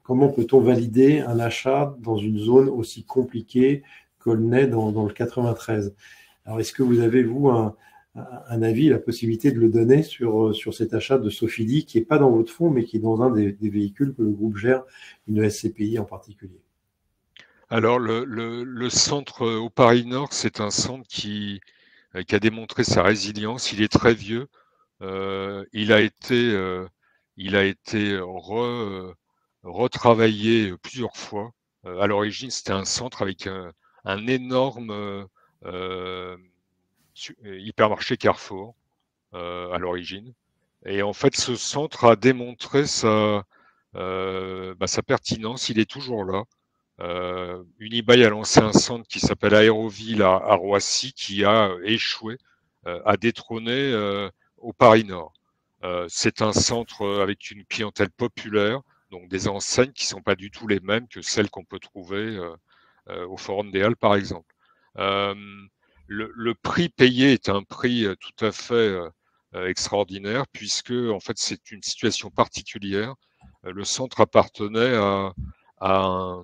Comment peut-on valider un achat dans une zone aussi compliquée qu'Aulnay dans le 93? Alors, est-ce que vous avez, vous, un avis, la possibilité de le donner sur cet achat de Sofidy, qui n'est pas dans votre fonds, mais qui est dans un des véhicules que le groupe gère, une SCPI en particulier? Alors, le centre au Paris Nord, c'est un centre qui a démontré sa résilience. Il est très vieux. Il a été, retravaillé plusieurs fois. À l'origine, c'était un centre avec un énorme hypermarché Carrefour à l'origine. Et en fait, ce centre a démontré sa pertinence. Il est toujours là. Unibail a lancé un centre qui s'appelle Aéroville à Roissy, qui a échoué à détrôner au Paris Nord. C'est un centre avec une clientèle populaire, donc des enseignes qui sont pas du tout les mêmes que celles qu'on peut trouver au Forum des Halles, par exemple. Euh, le prix payé est un prix tout à fait extraordinaire, puisque en fait c'est une situation particulière. Le centre appartenait à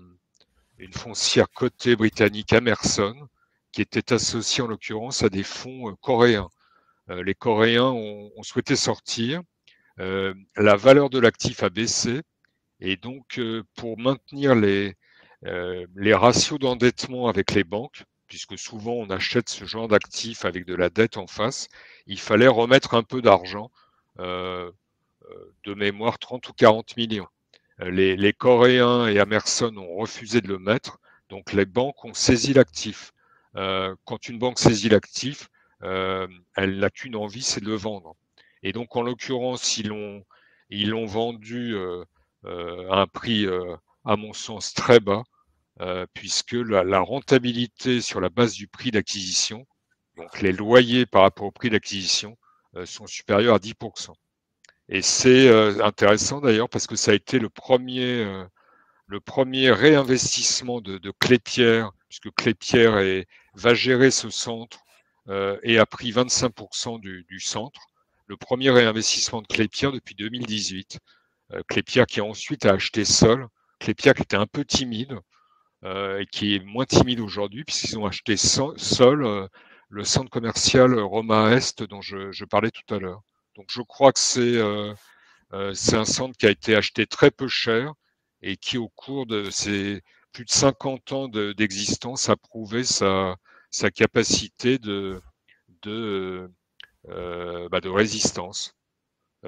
une foncière cotée britannique Amerson, qui était associée en l'occurrence à des fonds coréens. Les Coréens ont souhaité sortir. La valeur de l'actif a baissé et donc pour maintenir les ratios d'endettement avec les banques, puisque souvent on achète ce genre d'actifs avec de la dette en face, il fallait remettre un peu d'argent, euh, de mémoire 30 ou 40 millions. Les Coréens et Amerson ont refusé de le mettre, donc les banques ont saisi l'actif. Quand une banque saisit l'actif, elle n'a qu'une envie, c'est de le vendre. Et donc en l'occurrence, ils l'ont vendu à un prix, à mon sens, très bas, puisque la rentabilité sur la base du prix d'acquisition, donc les loyers par rapport au prix d'acquisition, sont supérieurs à 10%. Et c'est intéressant d'ailleurs parce que ça a été le premier réinvestissement de Klépierre, puisque Klépierre va gérer ce centre et a pris 25% du centre. Le premier réinvestissement de Klépierre depuis 2018. Klépierre qui ensuite a acheté Sol. Klépierre qui était un peu timide et qui est moins timide aujourd'hui puisqu'ils ont acheté Sol, le centre commercial Roma Est dont je parlais tout à l'heure. Donc je crois que c'est un centre qui a été acheté très peu cher et qui, au cours de ses plus de 50 ans d'existence, a prouvé sa capacité de résistance,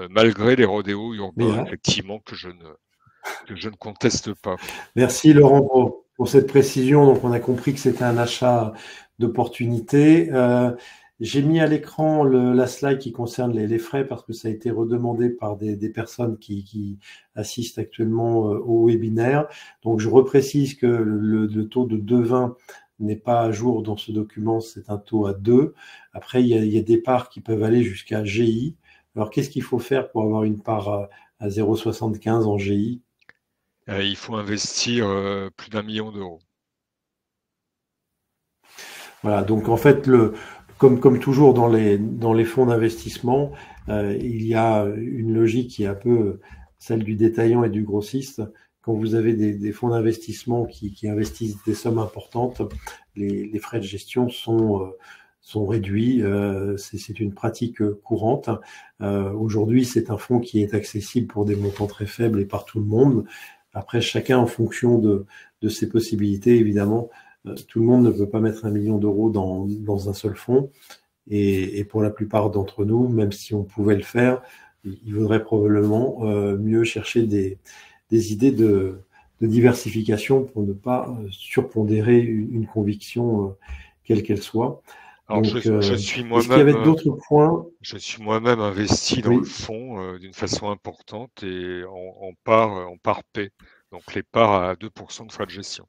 malgré les rodéos urbains, Bien. effectivement, que je ne conteste pas. Merci Laurent pour cette précision. Donc on a compris que c'était un achat d'opportunité. J'ai mis à l'écran la slide qui concerne les frais parce que ça a été redemandé par des personnes qui assistent actuellement au webinaire. Donc je reprécise que le taux de 2,20 n'est pas à jour dans ce document, c'est un taux à 2. Après, il y a des parts qui peuvent aller jusqu'à GI. Alors qu'est-ce qu'il faut faire pour avoir une part à 0,75 en GI? Il faut investir plus d'1 million d'euros. Voilà, donc en fait, comme toujours dans les fonds d'investissement, il y a une logique qui est un peu celle du détaillant et du grossiste. Quand vous avez des fonds d'investissement qui investissent des sommes importantes, les frais de gestion sont réduits. C'est une pratique courante. Aujourd'hui, c'est un fonds qui est accessible pour des montants très faibles et par tout le monde. Après, chacun en fonction de ses possibilités, évidemment. Tout le monde ne peut pas mettre 1 million d'euros dans un seul fonds. Et pour la plupart d'entre nous, même si on pouvait le faire, il vaudrait probablement mieux chercher des idées de diversification pour ne pas surpondérer une conviction quelle qu'elle soit. Alors, Donc, je suis est-ce qu'il y avait moi-même d'autres points? je suis moi-même investi dans le Oui, fonds d'une façon importante et en part P, donc les parts à 2% de frais de gestion.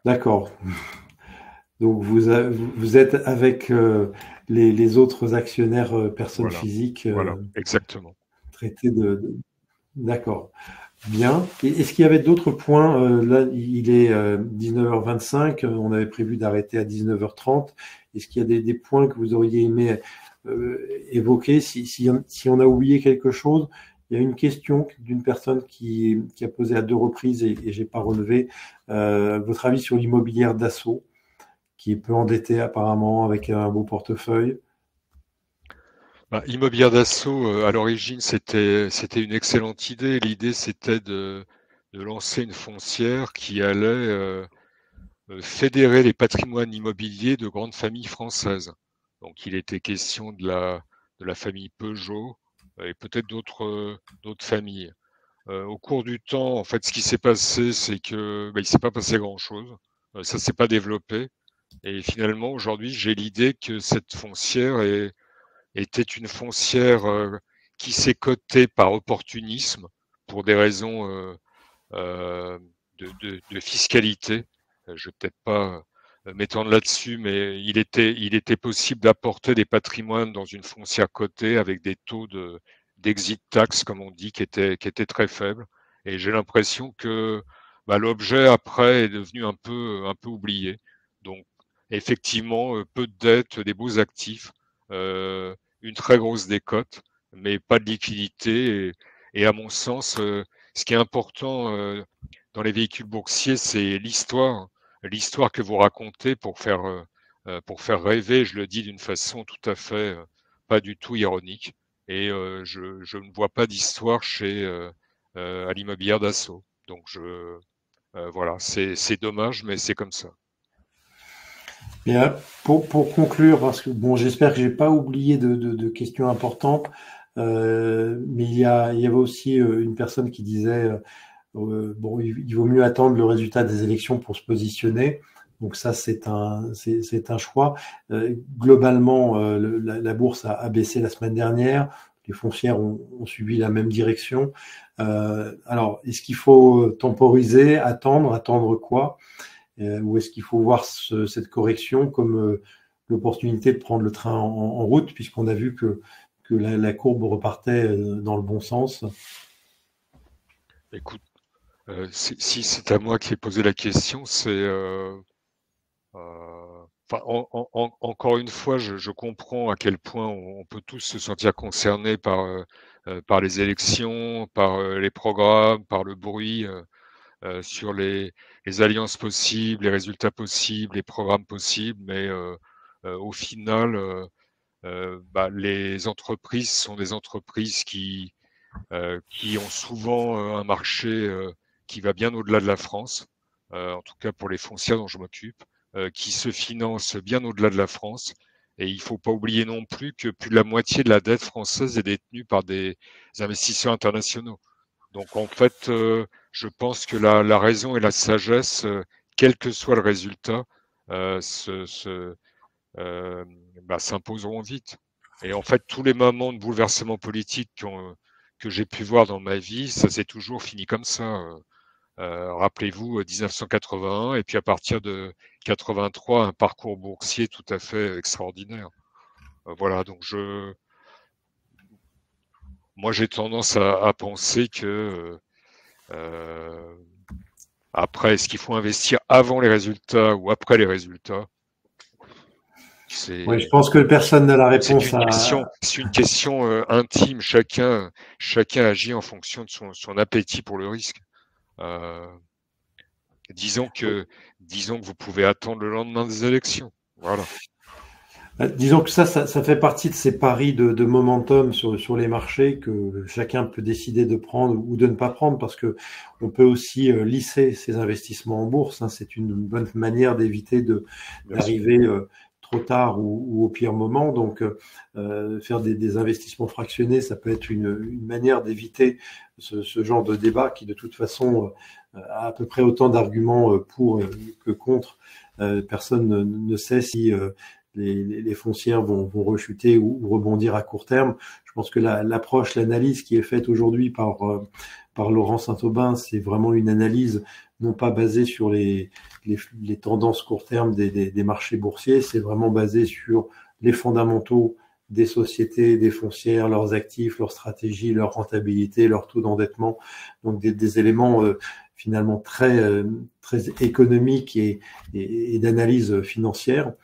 d'accord. Donc vous êtes avec les autres actionnaires personnes Voilà, physiques voilà, exactement. traités D'accord. Bien. Et est-ce qu'il y avait d'autres points? Là, il est 19h25. On avait prévu d'arrêter à 19h30. Est-ce qu'il y a des points que vous auriez aimé évoquer si on a oublié quelque chose? Il y a une question d'une personne qui a posé à 2 reprises et j'ai pas relevé. Votre avis sur l'immobilière d'assaut, qui est peu endetté apparemment avec un beau portefeuille. Bah, Immobilière d'assaut, à l'origine, c'était une excellente idée. L'idée, c'était de lancer une foncière qui allait fédérer les patrimoines immobiliers de grandes familles françaises. Donc, il était question de la famille Peugeot et peut-être d'autres familles. Au cours du temps, en fait, ce qui s'est passé, c'est que il s'est pas passé grand-chose. Ça s'est pas développé. Et finalement, aujourd'hui, j'ai l'idée que cette foncière était une foncière qui s'est cotée par opportunisme pour des raisons de fiscalité. Je vais peut-être pas m'étendre là-dessus, mais il était possible d'apporter des patrimoines dans une foncière cotée avec des taux d'exit tax, comme on dit, qui étaient très faibles. Et j'ai l'impression que l'objet après est devenu un peu oublié. Donc, effectivement, peu de dettes, des beaux actifs, une très grosse décote, mais pas de liquidité. Et à mon sens, ce qui est important dans les véhicules boursiers, c'est l'histoire que vous racontez pour faire rêver. Je le dis d'une façon tout à fait pas du tout ironique. Et je ne vois pas d'histoire chez à l'immobilière d'assaut. Donc voilà, c'est dommage, mais c'est comme ça. Bien, pour conclure, parce que bon, j'espère que j'ai pas oublié de questions importantes, mais il y avait aussi une personne qui disait bon, il vaut mieux attendre le résultat des élections pour se positionner. Donc ça, c'est un choix. Globalement, la bourse a baissé la semaine dernière. Les foncières ont suivi la même direction. Alors, est-ce qu'il faut temporiser, attendre quoi? Ou est-ce qu'il faut voir cette correction comme l'opportunité de prendre le train en route, puisqu'on a vu que la courbe repartait dans le bon sens? Écoute, si c'est à moi qui ai posé la question, c'est enfin, encore une fois, je comprends à quel point on peut tous se sentir concernés par les élections, par les programmes, par le bruit sur les alliances possibles, les résultats possibles, les programmes possibles, mais au final, les entreprises sont des entreprises qui ont souvent un marché qui va bien au-delà de la France, en tout cas pour les foncières dont je m'occupe, qui se financent bien au-delà de la France. Et il ne faut pas oublier non plus que plus de la moitié de la dette française est détenue par des investisseurs internationaux. Donc en fait, je pense que la raison et la sagesse, quel que soit le résultat, euh, se, se, s'imposeront vite. Et en fait, tous les moments de bouleversement politique que j'ai pu voir dans ma vie, ça s'est toujours fini comme ça. Rappelez-vous 1981 et puis à partir de 83, un parcours boursier tout à fait extraordinaire. Voilà, donc moi j'ai tendance à penser que euh, après, est-ce qu'il faut investir avant les résultats ou après les résultats? Oui, je C'est pense que personne n'a la réponse c'est une question intime. Chacun agit en fonction de son appétit pour le risque. Euh, disons que, disons que vous pouvez attendre le lendemain des élections. Voilà. Disons que ça fait partie de ces paris de momentum sur les marchés que chacun peut décider de prendre ou de ne pas prendre, parce que on peut aussi lisser ses investissements en bourse, hein. C'est une bonne manière d'éviter Bien sûr. d'arriver trop tard ou au pire moment. Donc, faire des investissements fractionnés, ça peut être une manière d'éviter ce genre de débat qui, de toute façon, a à peu près autant d'arguments pour que contre. Personne ne sait si les foncières vont rechuter ou rebondir à court terme. Je pense que l'approche, l'analyse qui est faite aujourd'hui par Laurent Saint-Aubin, c'est vraiment une analyse non pas basée sur les tendances court terme des marchés boursiers, c'est vraiment basé sur les fondamentaux des sociétés, des foncières, leurs actifs, leurs stratégies, leur rentabilité, leur taux d'endettement, donc des éléments finalement très économiques et d'analyse financière,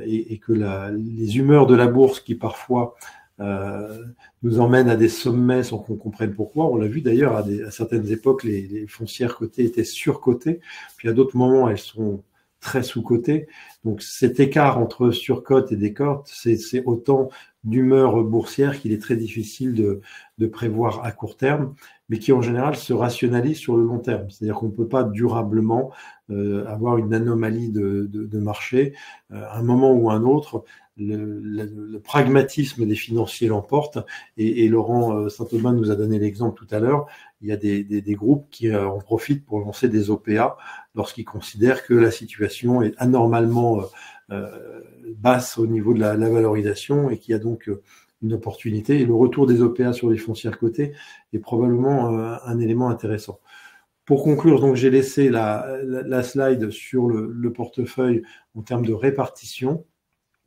et que les humeurs de la bourse qui parfois nous emmènent à des sommets sans qu'on comprenne pourquoi. On l'a vu d'ailleurs à certaines époques, les foncières cotées étaient surcotées, puis à d'autres moments elles sont très sous-cotées. Donc cet écart entre surcote et décote, c'est autant d'humeur boursière qu'il est très difficile de prévoir à court terme, mais qui en général se rationalise sur le long terme. C'est-à-dire qu'on ne peut pas durablement avoir une anomalie de marché. À un moment ou un autre, le pragmatisme des financiers l'emporte, et Laurent Saint-Aubin nous a donné l'exemple tout à l'heure. Il y a des groupes qui en profitent pour lancer des OPA lorsqu'ils considèrent que la situation est anormalement basse au niveau de la valorisation et qu'il y a donc une opportunité. Et le retour des OPA sur les foncières cotées est probablement un élément intéressant. Pour conclure, donc j'ai laissé la slide sur le portefeuille en termes de répartition.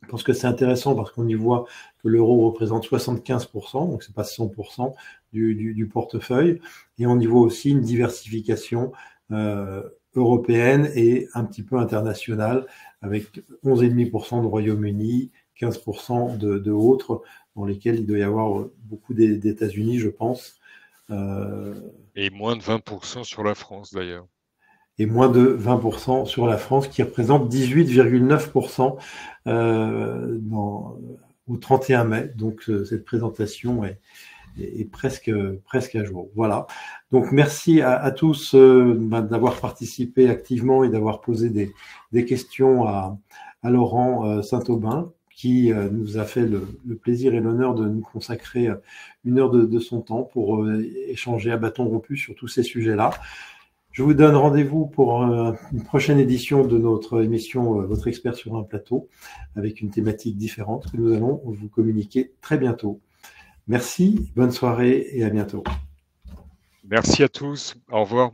Je pense que c'est intéressant parce qu'on y voit que l'euro représente 75%, donc c'est pas 100% du portefeuille, et on y voit aussi une diversification européenne et un petit peu internationale, avec 11,5% de Royaume-Uni, 15% de autres, dans lesquels il doit y avoir beaucoup d'États-Unis, je pense. Et moins de 20% sur la France, d'ailleurs. Et moins de 20% sur la France, qui représente 18,9% au 31 mai. Donc, cette présentation est presque à jour. Voilà. Donc, merci à tous d'avoir participé activement et d'avoir posé des questions à Laurent Saint-Aubin, qui nous a fait le plaisir et l'honneur de nous consacrer 1 heure de son temps pour échanger à bâton rompu sur tous ces sujets-là. Je vous donne rendez-vous pour une prochaine édition de notre émission Votre expert sur un plateau, avec une thématique différente que nous allons vous communiquer très bientôt. Merci, bonne soirée et à bientôt. Merci à tous, au revoir.